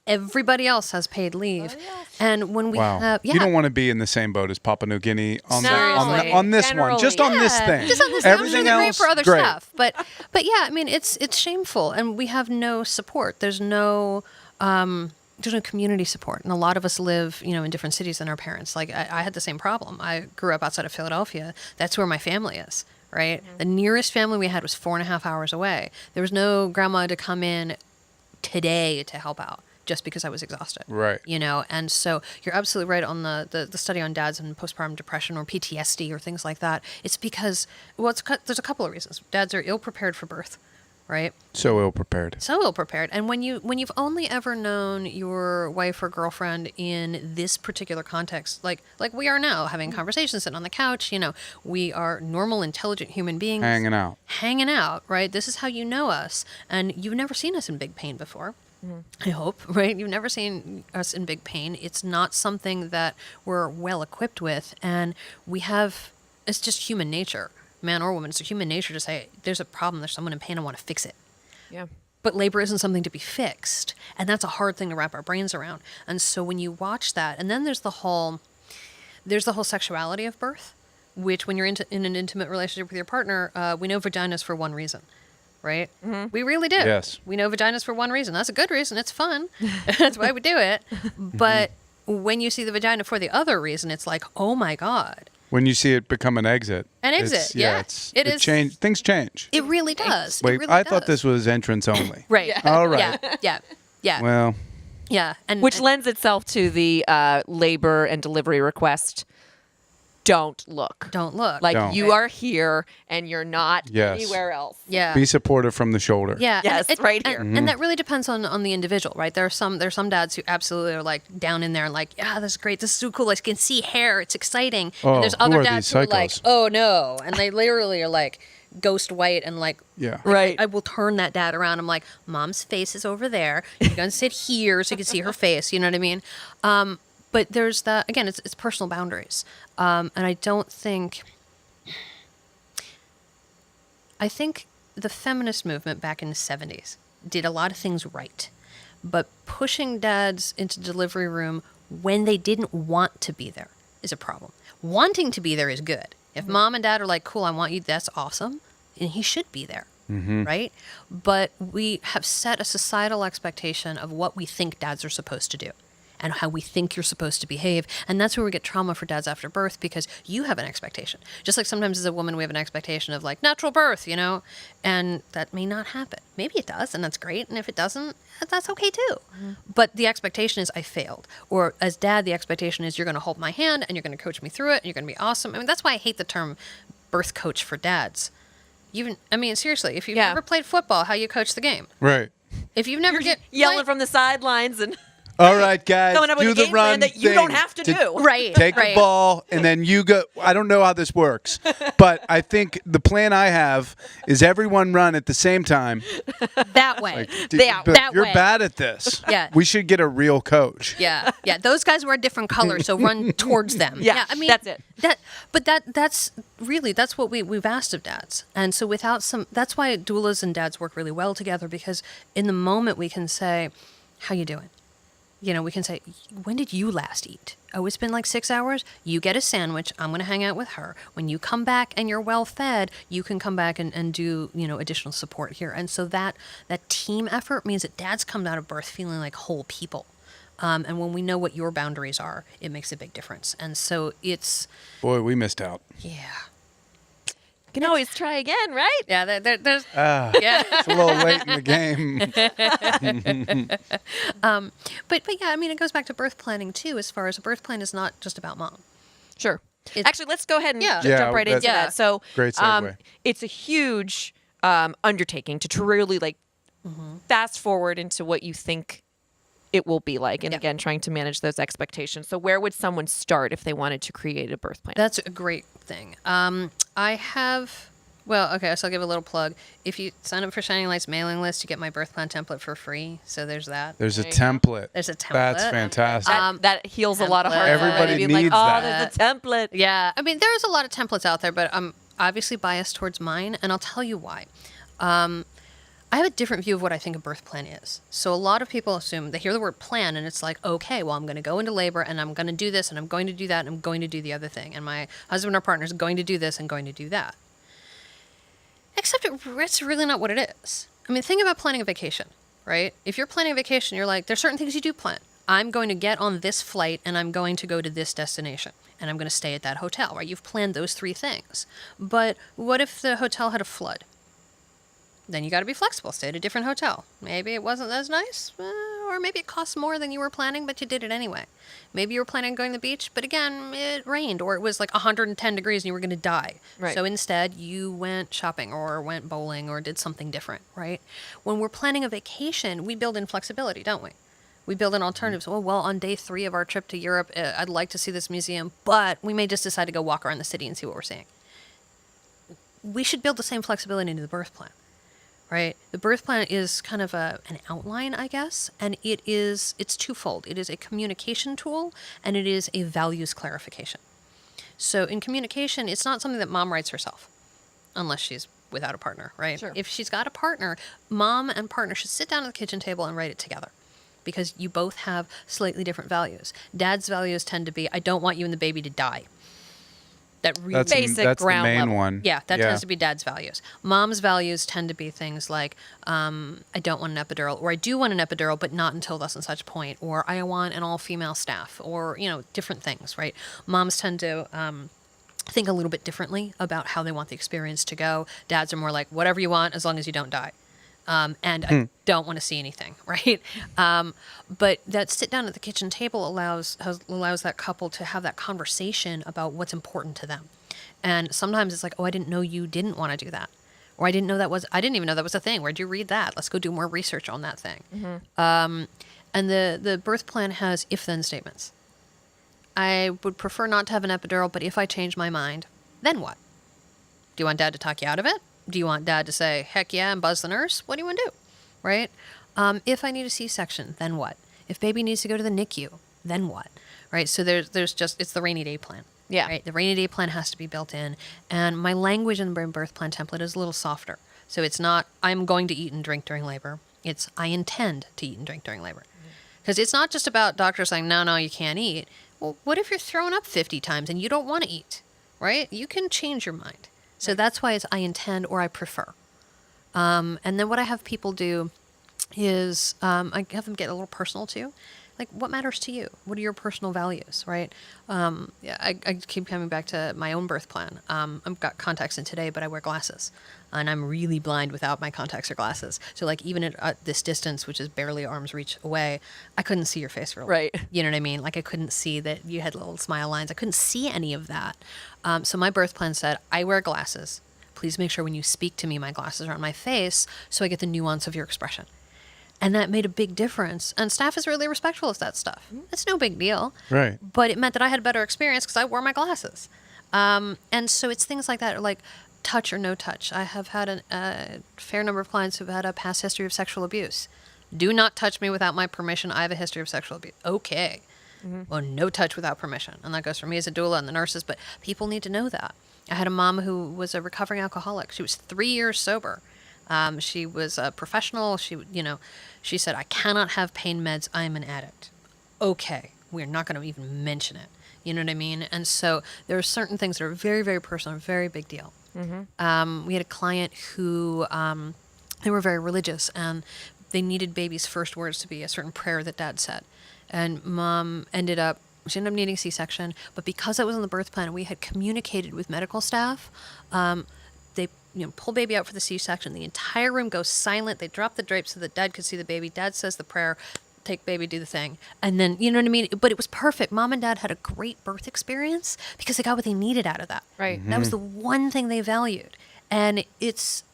Everybody else has paid leave. And when we Wow. have... Yeah. You don't want to be in the same boat as Papua New Guinea on, No. on this one, Generally. just on this thing. Just on this, Everything I'm sure they're great else, for other great. stuff, but yeah, I mean, it's shameful, and we have no support. There's no community support, and a lot of us live, in different cities than our parents. Like I had the same problem. I grew up outside of Philadelphia. That's where my family is. Right. Mm-hmm. The nearest family we had was 4.5 hours away. There was no grandma to come in today to help out, just because I was exhausted. Right. And so you're absolutely right on the study on dads and postpartum depression or PTSD or things like that. It's because, there's a couple of reasons. Dads are ill prepared for birth. right? So ill prepared. So ill prepared. And when you've only ever known your wife or girlfriend in this particular context, like we are now, having conversations, sitting on the couch, we are normal, intelligent human beings. Hanging out, right? This is how you know us. And you've never seen us in big pain before. I hope, right? You've never seen us in big pain. It's not something that we're well equipped with. And it's just human nature, man or woman. It's a human nature to say, there's a problem, there's someone in pain, I want to fix it. Yeah. But labor isn't something to be fixed. And that's a hard thing to wrap our brains around. And so when you watch that, and then there's the whole sexuality of birth, which when you're in an intimate relationship with your partner, we know vaginas for one reason. Right? Mm-hmm. We really do. Yes. We know vaginas for one reason. That's a good reason. It's fun. That's why we do it. But when you see the vagina for the other reason, it's like, oh my God. When you see it become an exit. It is. Things change. It really does. Wait, it really I does. thought this was entrance only. Right. Yeah. All right. Yeah. Well. Yeah. Which lends itself to the labor and delivery request. Don't look. Like Don't. you are here and you're not anywhere else. Yeah. Be supportive from the shoulder. Yeah. Yes, right here. And that really depends on the individual, right? There's some dads who absolutely are like down in there and like, yeah, this is great. This is so cool. I can see hair. It's exciting. Oh, and there's who other are dads these who are like, psychos? oh no. And they literally are like ghost white and like, Yeah. Right. I will turn that dad around. I'm like, mom's face is over there. You're going to sit here so you can see her face. You know what I mean? But there's that, again, it's personal boundaries. And I think the feminist movement back in the 70s did a lot of things right. But pushing dads into delivery room when they didn't want to be there is a problem. Wanting to be there is good. If mom and dad are like, cool, I want you, that's awesome. And he should be there, right? But we have set a societal expectation of what we think dads are supposed to do and how we think you're supposed to behave. And that's where we get trauma for dads after birth, because you have an expectation. Just like sometimes as a woman, we have an expectation of like natural birth, and that may not happen. Maybe it does, and that's great. And if it doesn't, that's okay too. But the expectation is I failed. Or as dad, the expectation is you're going to hold my hand and you're going to coach me through it and you're going to be awesome. I mean, that's why I hate the term birth coach for dads. Seriously, if you've never played football, how you coach the game. Right. If you've never Yelling from the sidelines and All right, guys, coming up with do a the game plan run that you thing. don't have to do. Right. Take right. the ball, and then you go. I don't know how this works, but I think the plan I have is everyone run at the same time. That way. But you're way. bad at this. Yeah. We should get a real coach. Yeah. Those guys wear different colors, so run towards them. Yeah, I mean, that's it. That's what we've asked of dads. And so that's why doulas and dads work really well together, because in the moment we can say, how you doing? We can say, when did you last eat? Oh, it's been like 6 hours. You get a sandwich. I'm going to hang out with her. When you come back and you're well fed, you can come back and do, additional support here. And so that team effort means that dads come out of birth feeling like whole people. And when we know what your boundaries are, it makes a big difference. And so it's... Boy, we missed out. Yeah. You can always try again, right? Yeah, there's... Yeah. It's a little late in the game. But yeah, it goes back to birth planning too, as far as a birth plan is not just about mom. Sure. Actually, let's go ahead and jump right into that. So, great segue. It's a huge undertaking to really fast forward into what you think it will be like. And again, trying to manage those expectations. So where would someone start if they wanted to create a birth plan? That's a great thing. I have... Well, okay, so I'll give a little plug. If you sign up for Shining Light's mailing list, you get my birth plan template for free. So there's that. There's a template. There's a template. That's fantastic. That heals a lot of hearts. Everybody being needs like, that. There's a template. Yeah. There's a lot of templates out there, but I'm obviously biased towards mine, and I'll tell you why. I have a different view of what I think a birth plan is. So a lot of people assume, they hear the word plan, and it's like, okay, well, I'm going to go into labor, and I'm going to do this, and I'm going to do that, and I'm going to do the other thing. And my husband or partner is going to do this and going to do that. Except it's really not what it is. Think about planning a vacation, right? If you're planning a vacation, you're like, there's certain things you do plan. I'm going to get on this flight, and I'm going to go to this destination, and I'm going to stay at that hotel, right? You've planned those 3 things. But what if the hotel had a flood? Then you got to be flexible. Stay at a different hotel. Maybe it wasn't as nice, or maybe it costs more than you were planning, but you did it anyway. Maybe you were planning on going to the beach, but again, it rained, or it was like 110 degrees and you were going to die. Right. So instead, you went shopping or went bowling or did something different, right? When we're planning a vacation, we build in flexibility, don't we? We build in alternatives. Oh, well, on day 3 of our trip to Europe, I'd like to see this museum, but we may just decide to go walk around the city and see what we're seeing. We should build the same flexibility into the birth plan. Right? The birth plan is kind of an outline, I guess, and it's twofold. It is a communication tool, and it is a values clarification. So in communication, it's not something that mom writes herself, unless she's without a partner, right? Sure. If she's got a partner, mom and partner should sit down at the kitchen table and write it together, because you both have slightly different values. Dad's values tend to be, I don't want you and the baby to die. That really Basic that's ground the main level. one. yeah, that tends to be dad's values. Mom's values tend to be things like, I don't want an epidural, or I do want an epidural, but not until thus and such point, or I want an all-female staff, or, different things, right? Moms tend to think a little bit differently about how they want the experience to go. Dads are more like, whatever you want, as long as you don't die. And I don't want to see anything, right? But that sit down at the kitchen table allows that couple to have that conversation about what's important to them. And sometimes it's like, oh, I didn't know you didn't want to do that. Or I didn't even know that was a thing. Where'd you read that? Let's go do more research on that thing. And the birth plan has if-then statements. I would prefer not to have an epidural, but if I change my mind, then what? Do you want dad to talk you out of it? Do you want dad to say, heck yeah, and buzz the nurse? What do you want to do? Right? If I need a C-section, then what? If baby needs to go to the NICU, then what? Right? So it's the rainy day plan. Yeah. Right? The rainy day plan has to be built in. And my language in the birth plan template is a little softer. So it's not, I'm going to eat and drink during labor. It's, I intend to eat and drink during labor. Because it's not just about doctors saying, no, you can't eat. Well, what if you're throwing up 50 times and you don't want to eat? Right? You can change your mind. So that's why it's I intend or I prefer. And then what I have people do is I have them get a little personal too. Like, what matters to you? What are your personal values, right? I keep coming back to my own birth plan. I've got contacts in today, but I wear glasses. And I'm really blind without my contacts or glasses. So, like, even at this distance, which is barely arm's reach away, I couldn't see your face real well. Right. You know what I mean? Like, I couldn't see that you had little smile lines. I couldn't see any of that. So my birth plan said, I wear glasses. Please make sure when you speak to me, my glasses are on my face so I get the nuance of your expression. And that made a big difference. And staff is really respectful of that stuff. It's no big deal. Right. But it meant that I had a better experience because I wore my glasses. And so it's things like that, like touch or no touch. I have had a fair number of clients who've had a past history of sexual abuse. Do not touch me without my permission. I have a history of sexual abuse. Okay. Well, no touch without permission. And that goes for me as a doula and the nurses, but people need to know that. I had a mom who was a recovering alcoholic. She was 3 years sober. She was a professional. She said, I cannot have pain meds. I'm an addict. Okay. We're not going to even mention it. You know what I mean? And so there are certain things that are very, very personal, very big deal. We had a client who, they were very religious and they needed baby's first words to be a certain prayer that dad said. And mom ended up needing C-section, but because it was in the birth plan, we had communicated with medical staff. They pull baby out for the C-section. The entire room goes silent. They drop the drapes so that dad could see the baby. Dad says the prayer, take baby, do the thing. And then, you know what I mean? But it was perfect. Mom and dad had a great birth experience because they got what they needed out of that. Right. That was the one thing they valued. And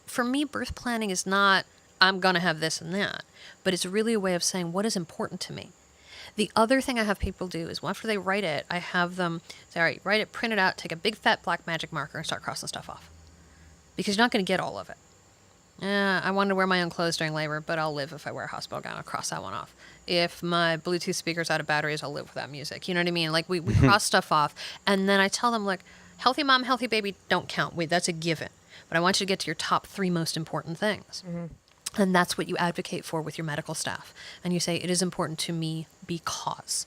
for me, birth planning is not, I'm going to have this and that, but it's really a way of saying what is important to me. The other thing I have people do is after they write it, I have them say, all right, write it, print it out, take a big fat black magic marker and start crossing stuff off. Because you're not going to get all of it. I wanted to wear my own clothes during labor, but I'll live if I wear a hospital gown. I'll cross that one off. If my Bluetooth speaker's out of batteries, I'll live without music. You know what I mean? Like, we cross stuff off. And then I tell them, like, healthy mom, healthy baby don't count. Wait, that's a given. But I want you to get to your top 3 most important things. And that's what you advocate for with your medical staff. And you say, it is important to me because,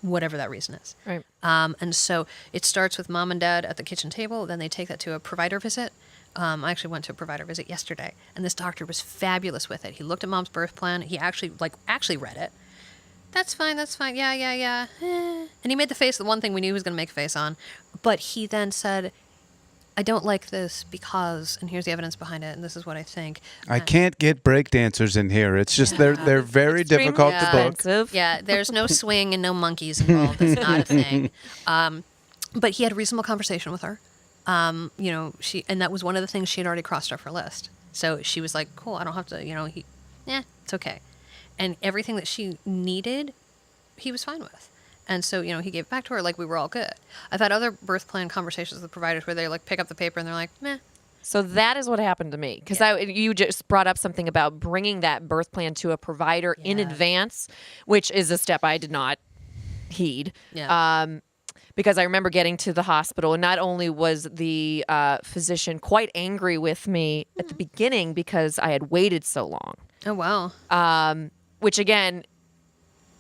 whatever that reason is. Right. And so it starts with mom and dad at the kitchen table. Then they take that to a provider visit. I actually went to a provider visit yesterday, and this doctor was fabulous with it. He looked at mom's birth plan. He actually read it. That's fine. Yeah. And he made the face, the one thing we knew he was going to make a face on. But he then said, I don't like this because, and here's the evidence behind it, and this is what I think. I can't get break dancers in here. It's just they're very Extremely difficult to book. expensive. Yeah, there's no swing and no monkeys involved. It's not a thing. But he had a reasonable conversation with her. And that was one of the things she had already crossed off her list. So she was like, cool, I don't have to, it's okay. And everything that she needed, he was fine with. And so, he gave it back to her like we were all good. I've had other birth plan conversations with providers where they like pick up the paper and they're like, meh. So that is what happened to me. Because you just brought up something about bringing that birth plan to a provider in advance, which is a step I did not heed. Yeah. Because I remember getting to the hospital, and not only was the physician quite angry with me at the beginning because I had waited so long. Oh, wow. Which again,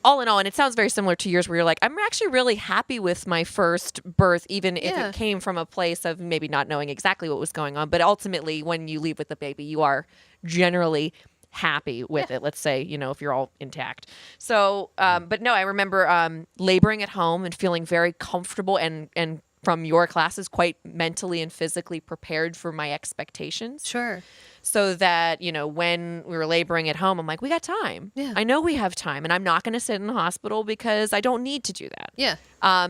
all in all, and it sounds very similar to yours where you're like, I'm actually really happy with my first birth, even if it came from a place of maybe not knowing exactly what was going on. But ultimately, when you leave with the baby, you are generally happy with it. Let's say, if you're all intact. So, but no, I remember laboring at home and feeling very comfortable and from your classes, quite mentally and physically prepared for my expectations. Sure. So that, when we were laboring at home, I'm like, we got time. Yeah. I know we have time, and I'm not going to sit in the hospital because I don't need to do that. Yeah.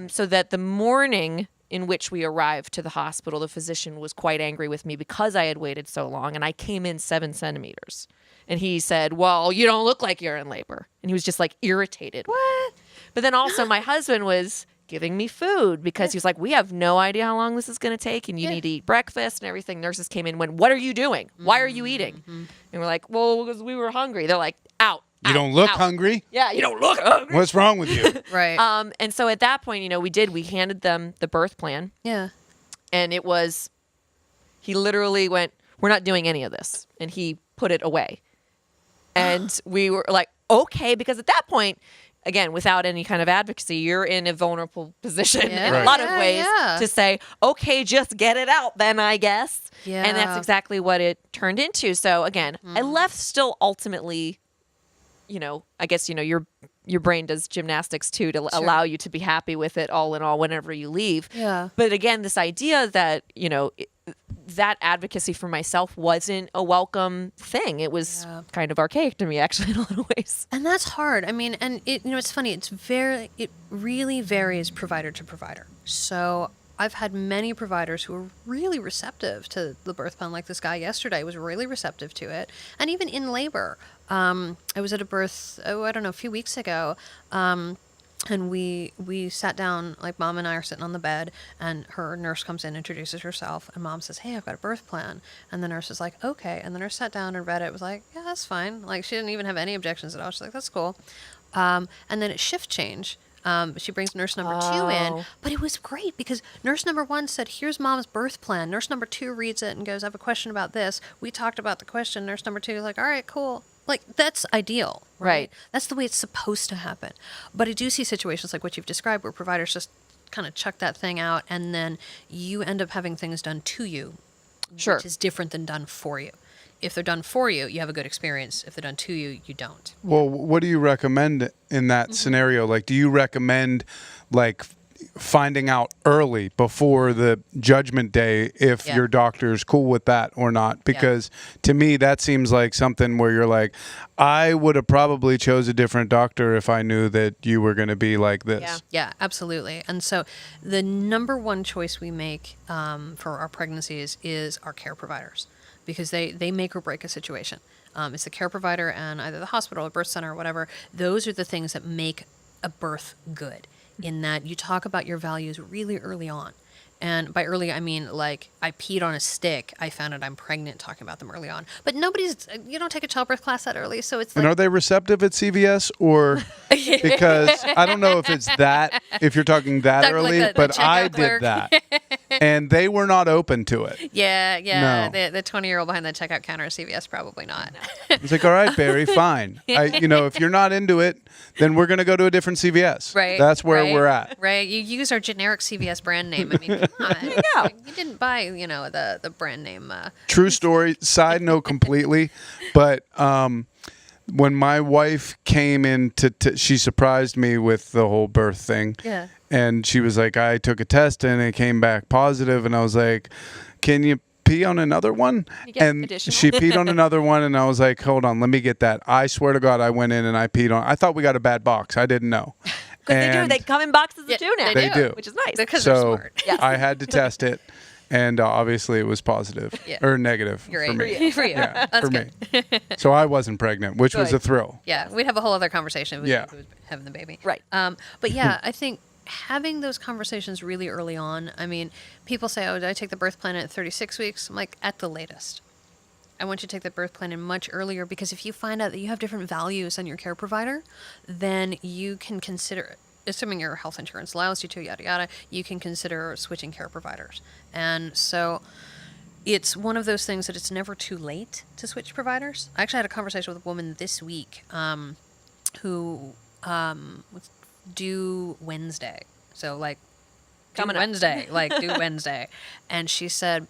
So that the morning in which we arrived to the hospital, the physician was quite angry with me because I had waited so long, and I came in 7 centimeters. And he said, well, you don't look like you're in labor. And he was just like irritated. What? But then also my husband was giving me food because he was like, we have no idea how long this is going to take, and you need to eat breakfast and everything. Nurses came in and went, what are you doing? Why are you eating? And we're like, well, because we were hungry. They're like, out. You don't look hungry? Yeah, you don't look hungry. What's wrong with you? Right. And so at that point, we handed them the birth plan. Yeah. And it was, he literally went, we're not doing any of this. And he put it away. And we were like, okay, because at that point, again, without any kind of advocacy, you're in a vulnerable position in a lot of ways to say, okay, just get it out then, I guess. Yeah. And that's exactly what it turned into. So again, I left still ultimately, I guess, your brain does gymnastics too to allow you to be happy with it all in all whenever you leave. Yeah. But again, this idea that, that advocacy for myself wasn't a welcome thing. It was kind of archaic to me, actually, in a lot of ways. And that's hard. I mean, and it's funny. It really varies provider to provider. So I've had many providers who are really receptive to the birth plan. Like this guy yesterday was really receptive to it. And even in labor, I was at a birth, a few weeks ago, and we sat down, like Mom and I are sitting on the bed, and her nurse comes in, introduces herself, and Mom says, hey, I've got a birth plan. And the nurse is like, okay. And the nurse sat down and read it, was like, yeah, that's fine. Like, she didn't even have any objections at all. She's like, that's cool. And then at shift change, she brings nurse number 2 in, but it was great because nurse number 1 said, here's Mom's birth plan. Nurse number 2 reads it and goes, I have a question about this. We talked about the question. Nurse number 2 is like, all right, cool. Like, that's ideal, right? That's the way it's supposed to happen. But I do see situations like what you've described where providers just kind of chuck that thing out, and then you end up having things done to you, which is different than done for you. If they're done for you, you have a good experience. If they're done to you, you don't. Well, what do you recommend in that scenario? Like, do you recommend, like, finding out early before the judgment day if your doctor's cool with that or not? Because to me, that seems like something where you're like, I would have probably chose a different doctor if I knew that you were going to be like this. Yeah, absolutely. And so the number one choice we make for our pregnancies is our care providers, because they make or break a situation. It's the care provider and either the hospital or birth center or whatever. Those are the things that make a birth good, in that you talk about your values really early on. And by early, I mean, like, I peed on a stick. I found out I'm pregnant talking about them early on. But you don't take a childbirth class that early, so it's like... And are they receptive at CVS? Or, because I don't know if it's that, if you're talking that early, like the but I clerk. did that. And they were not open to it. Yeah. No. The 20-year-old behind the checkout counter at CVS, probably not. It's like, all right, Barry, fine. If you're not into it, then we're going to go to a different CVS. Right. That's where we're at. Right. You use our generic CVS brand name. I mean, come on. You didn't buy, the brand name. True story. Side note completely. But when my wife came in she surprised me with the whole birth thing. Yeah. And she was like, I took a test and it came back positive. And I was like, can you pee on another one? You get And additional? she peed on another one, and I was like, hold on, let me get that. I swear to God, I went in and I peed on. I thought we got a bad box. I didn't know. Because they do. They come in boxes of two now. They do. Which is nice. Because they're So smart. Yes. I had to test it, and obviously it was positive or negative for Great. me. For you. Yeah, That's for good. me. So I wasn't pregnant, which was Good. a thrill. Yeah, we'd have a whole other conversation with Yeah. who was having the baby. Right. But yeah, I think having those conversations really early on, I mean, people say, oh, did I take the birth plan at 36 weeks? I'm like, at the latest. I want you to take the birth plan in much earlier, because if you find out that you have different values than your care provider, then you can consider, assuming your health insurance allows you to, yada, yada, you can consider switching care providers. And so it's one of those things that it's never too late to switch providers. I actually had a conversation with a woman this week who was due Wednesday. So, like, Coming up. Wednesday, like, due Wednesday. And she said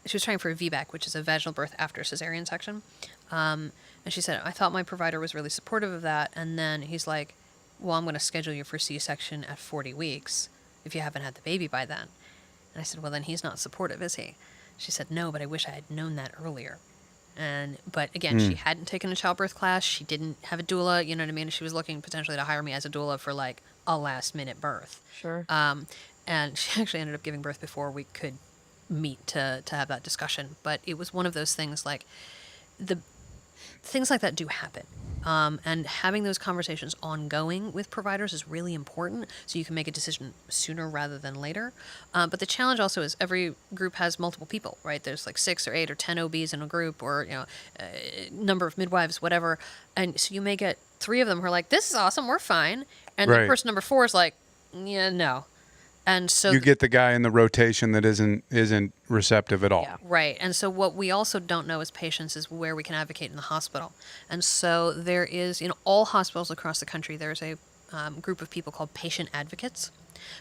she was trying for a VBAC, which is a vaginal birth after cesarean section. And she said, I thought my provider was really supportive of that. And then he's like, well, I'm going to schedule you for C-section at 40 weeks if you haven't had the baby by then. And I said, well, then he's not supportive, is he? She said, no, but I wish I had known that earlier. But again, she hadn't taken a childbirth class. She didn't have a doula, you know what I mean? She was looking potentially to hire me as a doula for like a last minute birth. Sure. And she actually ended up giving birth before we could meet to have that discussion. But it was one of those things, like, the things like that do happen. And having those conversations ongoing with providers is really important, so you can make a decision sooner rather than later. But the challenge also is every group has multiple people, right? There's like 6 or 8 or 10 OBs in a group, or number of midwives, whatever. And so you may get 3 of them who are like, "This is awesome, we're fine," and Right. the person number 4 is like, "Yeah, no." And so You get the guy in the rotation that isn't receptive at all. Yeah. right. And so what we also don't know as patients is where we can advocate in the hospital. And so there is, all hospitals across the country, there's a group of people called patient advocates.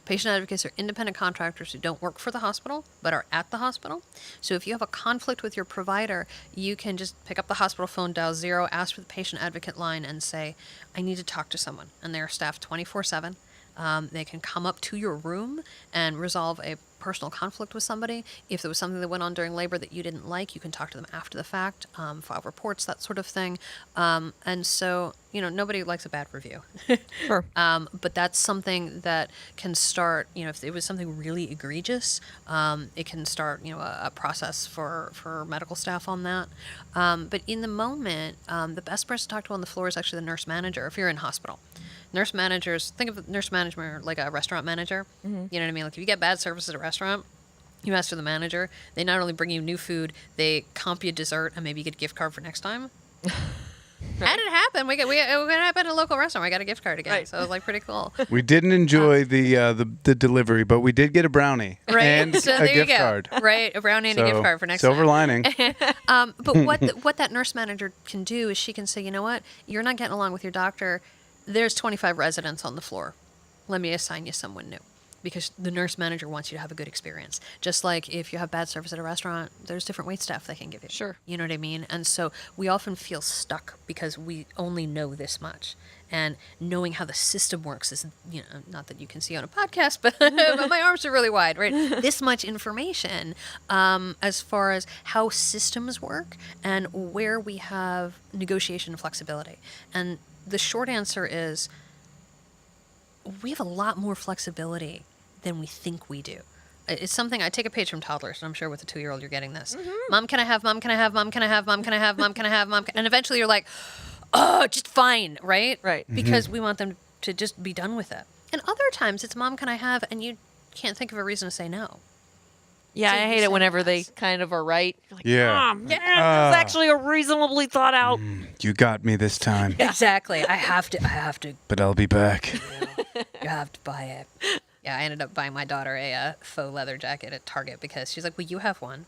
Patient advocates are independent contractors who don't work for the hospital, but are at the hospital. So if you have a conflict with your provider, you can just pick up the hospital phone, dial 0, ask for the patient advocate line, and say, I need to talk to someone. And they're staffed 24/7. They can come up to your room and resolve a personal conflict with somebody. If there was something that went on during labor that you didn't like, you can talk to them after the fact, file reports, that sort of thing. And so, nobody likes a bad review. Sure. But that's something that can start, if it was something really egregious, it can start, a process for medical staff on that. But in the moment, the best person to talk to on the floor is actually the nurse manager if you're in hospital. Nurse managers, think of nurse management like a restaurant manager. Mm-hmm. You know what I mean? Like, if you get bad service at a restaurant, you ask for the manager. They not only bring you new food, they comp you dessert, and maybe you get a gift card for next time. How did it happen? We happened at a local restaurant. I got a gift card again, so it was like pretty cool. We didn't enjoy the delivery, but we did get a brownie and So a there you gift go. card. Right, a brownie and a gift card for next silver time. lining. But what that nurse manager can do is she can say, you know what, you're not getting along with your doctor. There's 25 residents on the floor. Let me assign you someone new. Because the nurse manager wants you to have a good experience. Just like if you have bad service at a restaurant, there's different wait staff they can give you. Sure. You know what I mean? And so we often feel stuck because we only know this much. And knowing how the system works is, not that you can see on a podcast, but my arms are really wide, right? This much information as far as how systems work and where we have negotiation and flexibility. And the short answer is we have a lot more flexibility than we think we do. It's something, I take a page from toddlers, and I'm sure with a 2-year-old you're getting this. Mm-hmm. Mom, can I have, Mom, can I have, Mom, can I have, Mom, can I have, Mom, can I have, Mom, and eventually you're like, oh, just fine, right? Right. Because we want them to just be done with it. And other times it's Mom, can I have, and you can't think of a reason to say no. Yeah, So I you hate say it whenever yes. they kind of are right. You're like, Yeah. Mom, it's actually a reasonably thought out. You got me this time, Exactly. I have to. but I'll be back. You have to buy it. Yeah, I ended up buying my daughter a faux leather jacket at Target because she's like, well, you have one.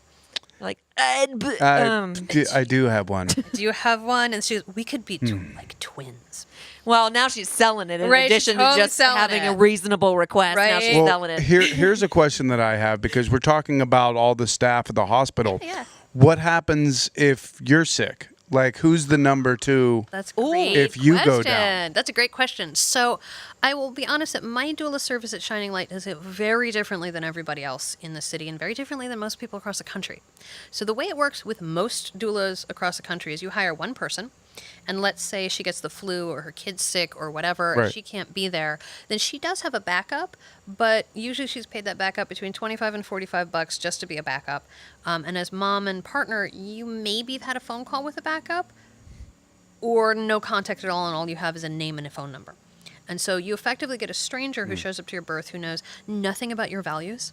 Like, I do have one. Do you have one? And she's, we could be like twins. well, now she's selling it in Right, she's addition to totally just selling having it. a reasonable request. Now Right. she's Well, selling it. here's a question that I have, because we're talking about all the staff at the hospital. Yeah. What happens if you're sick? Like, who's the number 2? That's great. If you question. go down. That's a great question. So I will be honest that my doula service at Shining Light does it very differently than everybody else in the city and very differently than most people across the country. So the way it works with most doulas across the country is you hire one person, and let's say she gets the flu or her kid's sick or whatever, and she can't be there, then she does have a backup, but usually she's paid that backup between $25 and $45 just to be a backup. And as mom and partner, you maybe have had a phone call with a backup or no contact at all, and all you have is a name and a phone number. And so you effectively get a stranger who shows up to your birth who knows nothing about your values,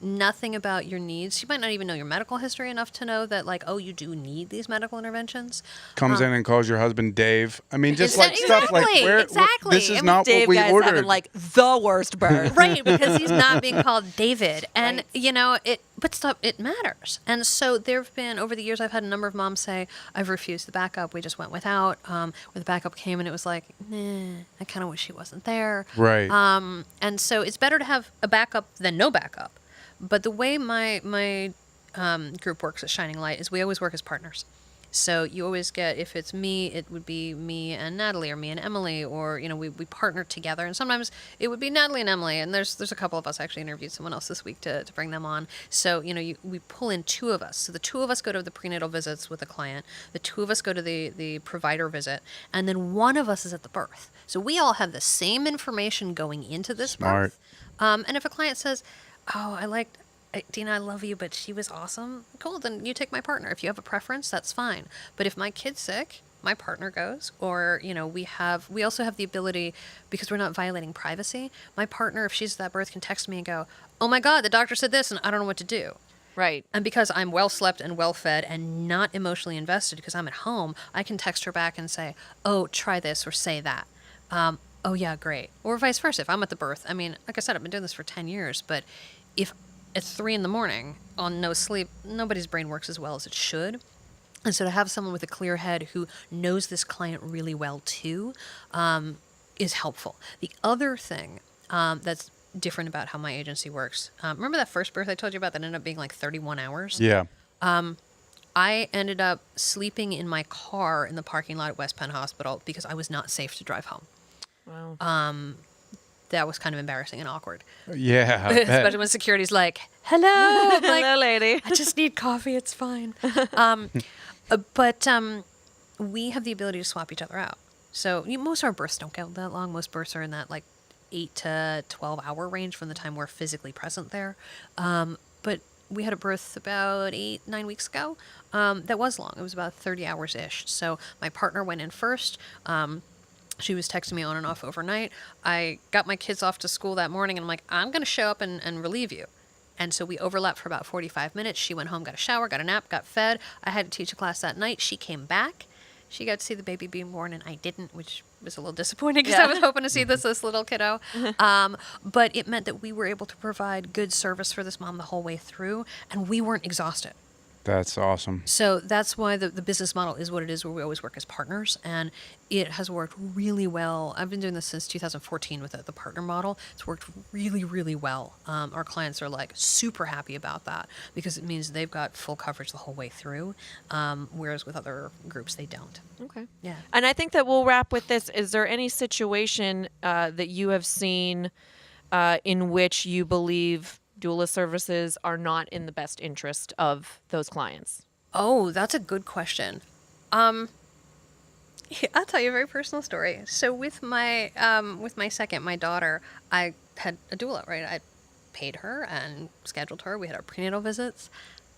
nothing about your needs. She might not even know your medical history enough to know that, like, oh, you do need these medical interventions. Comes in and calls your husband Dave. I mean, just like Exactly, stuff like, exactly. this is And not Dave what we guys ordered. having like the worst birth. Right, because he's not being called David. And, Right. you know, but stop, it matters. And so there have been, over the years, I've had a number of moms say, I've refused the backup. We just went without. Where the backup came and it was like, nah, I kind of wish he wasn't there. Right. And so it's better to have a backup than no backup. But the way my group works at Shining Light is we always work as partners. So you always get, if it's me, it would be me and Natalie, or me and Emily, or, you know, we partner together. And sometimes it would be Natalie and Emily, and there's a couple of us. I actually interviewed someone else this week to bring them on. So, you know, we pull in 2 of us. So the 2 of us go to the prenatal visits with the client. The 2 of us go to the provider visit, and then 1 of us is at the birth. So we all have the same information going into this birth. And if a client says, oh, Deena, I love you, but she was awesome. Cool, then you take my partner. If you have a preference, that's fine. But if my kid's sick, my partner goes. Or, you know, we also have the ability, because we're not violating privacy, my partner, if she's at that birth, can text me and go, oh my God, the doctor said this and I don't know what to do. Right. And because I'm well slept and well fed and not emotionally invested because I'm at home, I can text her back and say, oh, try this or say that. Oh yeah, great. Or vice versa. If I'm at the birth, I mean, like I said, I've been doing this for 10 years, but if at 3 a.m. on no sleep, nobody's brain works as well as it should. And so to have someone with a clear head who knows this client really well too, is helpful. The other thing that's different about how my agency works, remember that first birth I told you about that ended up being like 31 hours? Yeah. I ended up sleeping in my car in the parking lot at West Penn Hospital because I was not safe to drive home. Wow. That was kind of embarrassing and awkward. Yeah. I bet. Especially when security's like, hello. I'm like, Hello, lady. I just need coffee. It's fine. But we have the ability to swap each other out. So most of our births don't go that long. Most births are in that like 8 to 12 hour range from the time we're physically present there. But we had a birth about 8-9 weeks ago. That was long. It was about 30 hours-ish. So my partner went in first. She was texting me on and off overnight. I got my kids off to school that morning, and I'm like, I'm going to show up and relieve you. And so we overlapped for about 45 minutes. She went home, got a shower, got a nap, got fed. I had to teach a class that night. She came back. She got to see the baby being born, and I didn't, which was a little disappointing because I was hoping to see this little kiddo. But it meant that we were able to provide good service for this mom the whole way through, and we weren't exhausted. That's awesome. So that's why the business model is what it is, where we always work as partners, and it has worked really well. I've been doing this since 2014 with the partner model. It's worked really, really well. Our clients are like super happy about that because it means they've got full coverage the whole way through, whereas with other groups they don't. Okay. Yeah. And I think that we'll wrap with this. Is there any situation that you have seen in which you believe doula services are not in the best interest of those clients? Oh, that's a good question. I'll tell you a very personal story. So with my second, my daughter, I had a doula, right? I paid her and scheduled her. We had our prenatal visits,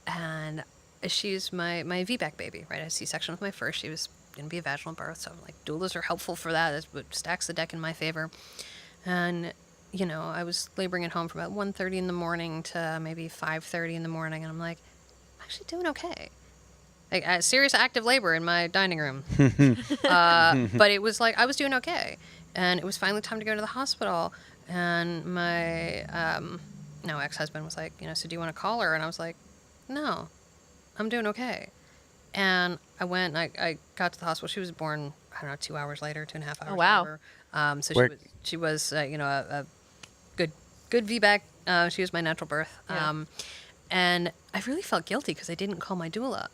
and she's my VBAC baby, right? I had a C-section with my first. She was going to be a vaginal birth, so I'm like, doulas are helpful for that. It stacks the deck in my favor. And you know, I was laboring at home from about 1:30 in the morning to maybe 5:30 in the morning, and I'm like, I'm actually doing okay. Like, serious active labor in my dining room. But it was like, I was doing okay. And it was finally time to go to the hospital. And my now ex-husband was like, you know, so do you want to call her? And I was like, no, I'm doing okay. And I went, and I got to the hospital. She was born, I don't know, 2 hours later, 2.5 hours Oh, wow. later. So she was you know, a good VBAC. She was my natural birth. Yeah. And I really felt guilty because I didn't call my doula.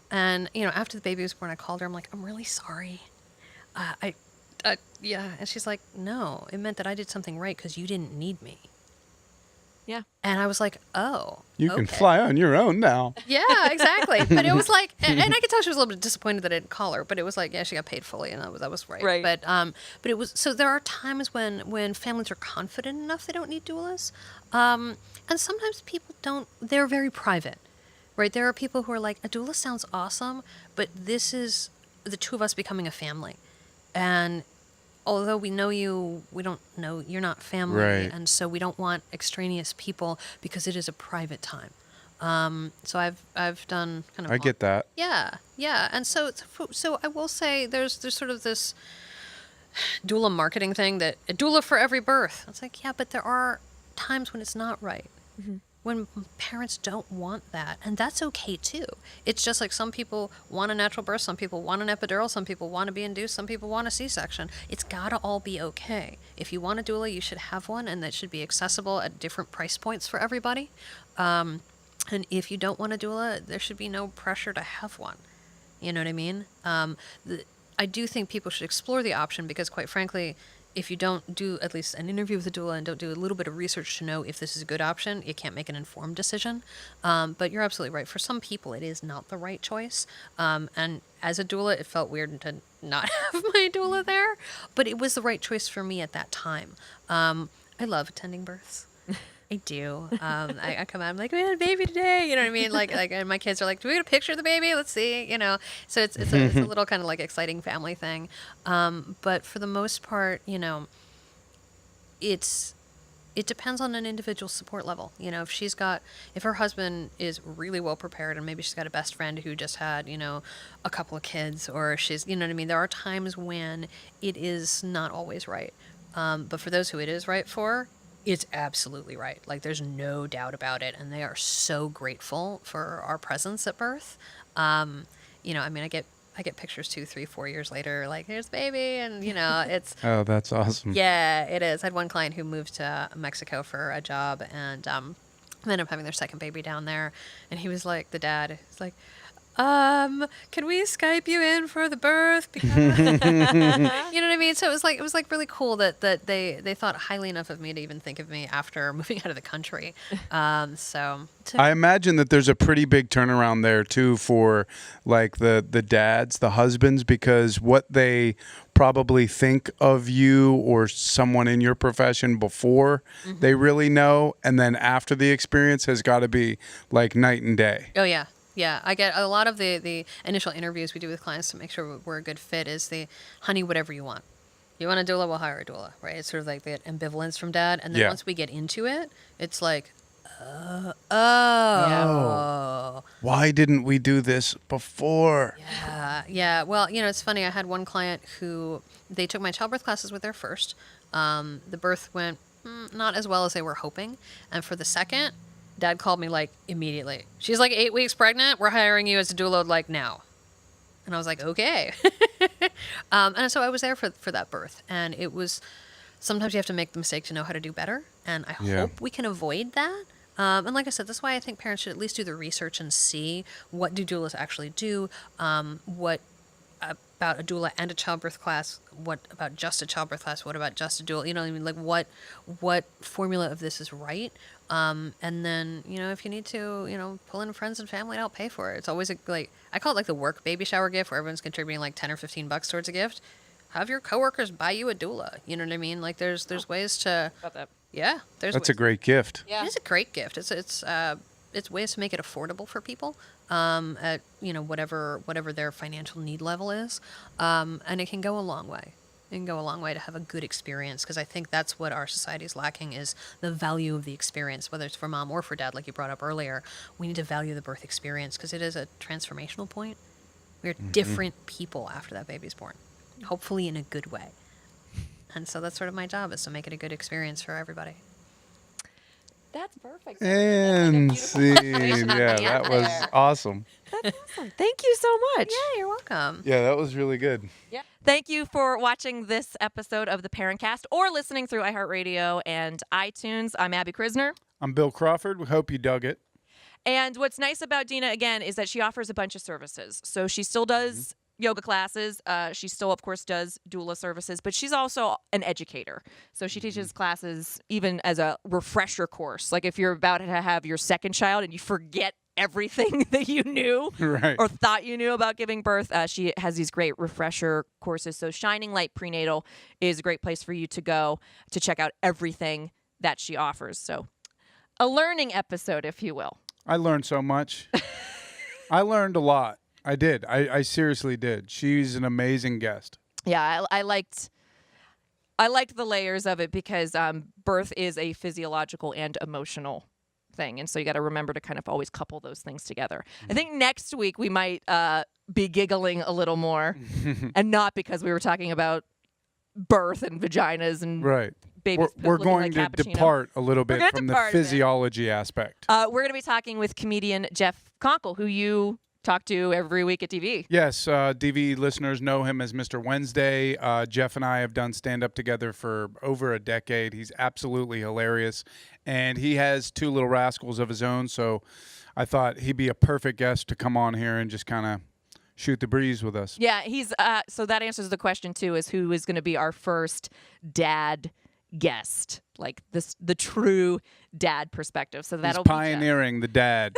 And, after the baby was born, I called her. I'm like, I'm really sorry. Yeah. And she's like, no, it meant that I did something right because you didn't need me. Yeah. And I was like, oh, You can okay. fly on your own now. Yeah, exactly. But it was like, and I could tell she was a little bit disappointed that I didn't call her, but it was like, yeah, she got paid fully, and that was right. Right. But it was, so there are times when families are confident enough they don't need doulas, and sometimes people don't. They're very private, right? There are people who are like, a doula sounds awesome, but this is the two of us becoming a family, and although we know you, we don't know you're not family, Right. and so we don't want extraneous people because it is a private time. So I've done kind of. I get that. Yeah, and so I will say there's sort of this doula marketing thing that a doula for every birth. It's like, yeah, but there are times when it's not right. When parents don't want that, and that's okay too. It's just like some people want a natural birth, some people want an epidural, some people want to be induced, some people want a C-section. It's got to all be okay. If you want a doula, you should have one, and that should be accessible at different price points for everybody. And if you don't want a doula, there should be no pressure to have one. You know what I mean? I do think people should explore the option because, quite frankly, if you don't do at least an interview with a doula and don't do a little bit of research to know if this is a good option, you can't make an informed decision. But you're absolutely right. For some people, it is not the right choice. And as a doula, it felt weird to not have my doula there, but it was the right choice for me at that time. I love attending births. I do. I come out, I'm like, we had a baby today. You know what I mean? Like, and my kids are like, do we get a picture of the baby? Let's see. So it's a little kind of like exciting family thing. But for the most part, it depends on an individual's support level. If her husband is really well prepared and maybe she's got a best friend who just had, a couple of kids, or she's, you know what I mean? There are times when it is not always right. But for those who it is right for, it's absolutely right. Like, there's no doubt about it. And they are so grateful for our presence at birth. I get pictures 2, 3, 4 years later, like, here's the baby. And, it's. Oh, that's awesome. Yeah, it is. I had one client who moved to Mexico for a job and ended up having their second baby down there. And he was like, the dad is like, can we Skype you in for the birth? Because you know what I mean? So it was like really cool that they thought highly enough of me to even think of me after moving out of the country. I imagine that there's a pretty big turnaround there too for like the dads, the husbands, because what they probably think of you or someone in your profession before they really know, and then after the experience has got to be like night and day. Oh yeah. Yeah, I get a lot of the initial interviews we do with clients to make sure we're a good fit is honey, whatever you want. You want a doula, we'll hire a doula, right? It's sort of like the ambivalence from dad. And then once we get into it, it's like, why didn't we do this before? Yeah. Well, it's funny. I had one client who, they took my childbirth classes with her first. The birth went not as well as they were hoping. And for the second, Dad called me like immediately. She's like 8 weeks pregnant. We're hiring you as a doula like now. And I was like, okay. And so I was there for that birth. And it was, sometimes you have to make the mistake to know how to do better. And I hope we can avoid that. And like I said, that's why I think parents should at least do the research and see what do doulas actually do, what about a doula and a childbirth class, what about just a childbirth class, what about just a doula, you know what I mean? Like what formula of this is right. And then, if you need to, pull in friends and family to help pay for it. It's always I call it like the work baby shower gift where everyone's contributing like 10 or 15 bucks towards a gift. Have your coworkers buy you a doula. You know what I mean? Like there's ways to. About that. Yeah. That's a great gift. Yeah. It is a great gift. It's ways to make it affordable for people, at whatever their financial need level is, and it can go a long way. It can go a long way to have a good experience, because I think that's what our society is lacking, is the value of the experience, whether it's for mom or for dad, like you brought up earlier. We need to value the birth experience because it is a transformational point. We're different people after that baby's born, hopefully in a good way. And so that's sort of my job, is to make it a good experience for everybody. That's perfect. And scene. Yeah, that was awesome. That's awesome. Thank you so much. Yeah, you're welcome. Yeah, that was really good. Yeah. Thank you for watching this episode of the Parentcast or listening through iHeartRadio and iTunes. I'm Abby Krisner. I'm Bill Crawford. We hope you dug it. And what's nice about Deena, again, is that she offers a bunch of services. So she still does yoga classes. She still, of course, does doula services, but she's also an educator. So she teaches classes even as a refresher course. Like if you're about to have your second child and you forget everything that you knew or thought you knew about giving birth, she has these great refresher courses. So Shining Light Prenatal is a great place for you to go to check out everything that she offers. So a learning episode, if you will. I learned so much. I learned a lot. I did. I seriously did. She's an amazing guest. Yeah, I liked the layers of it because birth is a physiological and emotional thing. And so you got to remember to kind of always couple those things together. I think next week we might be giggling a little more and not because we were talking about birth and vaginas and babies. We're going to depart a little bit from the physiology aspect. We're going to be talking with comedian Jeff Conkle, who you talk to every week at DV. Yes, DV listeners know him as Mr. Wednesday. Jeff and I have done stand-up together for over a decade. He's absolutely hilarious, and he has two little rascals of his own, so I thought he'd be a perfect guest to come on here and just kind of shoot the breeze with us. Yeah, he's so that answers the question, too, is who is going to be our first dad guest, like the true dad perspective. So that'll be pioneering the dad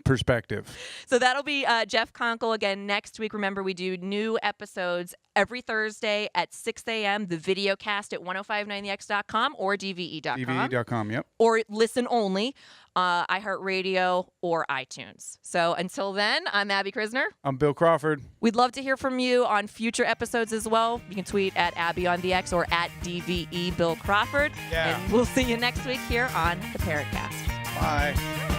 perspective. So that'll be Jeff Conkle again next week. Remember, we do new episodes every Thursday at 6 a.m. The video cast at 1059thex.com or dve.com. dve.com, yep. Or listen only, iHeartRadio or iTunes. So until then, I'm Abby Krisner. I'm Bill Crawford. We'd love to hear from you on future episodes as well. You can tweet at Abby on the X or at DVE Bill Crawford. Yeah. And we'll see you next week here on the Parentcast. Bye.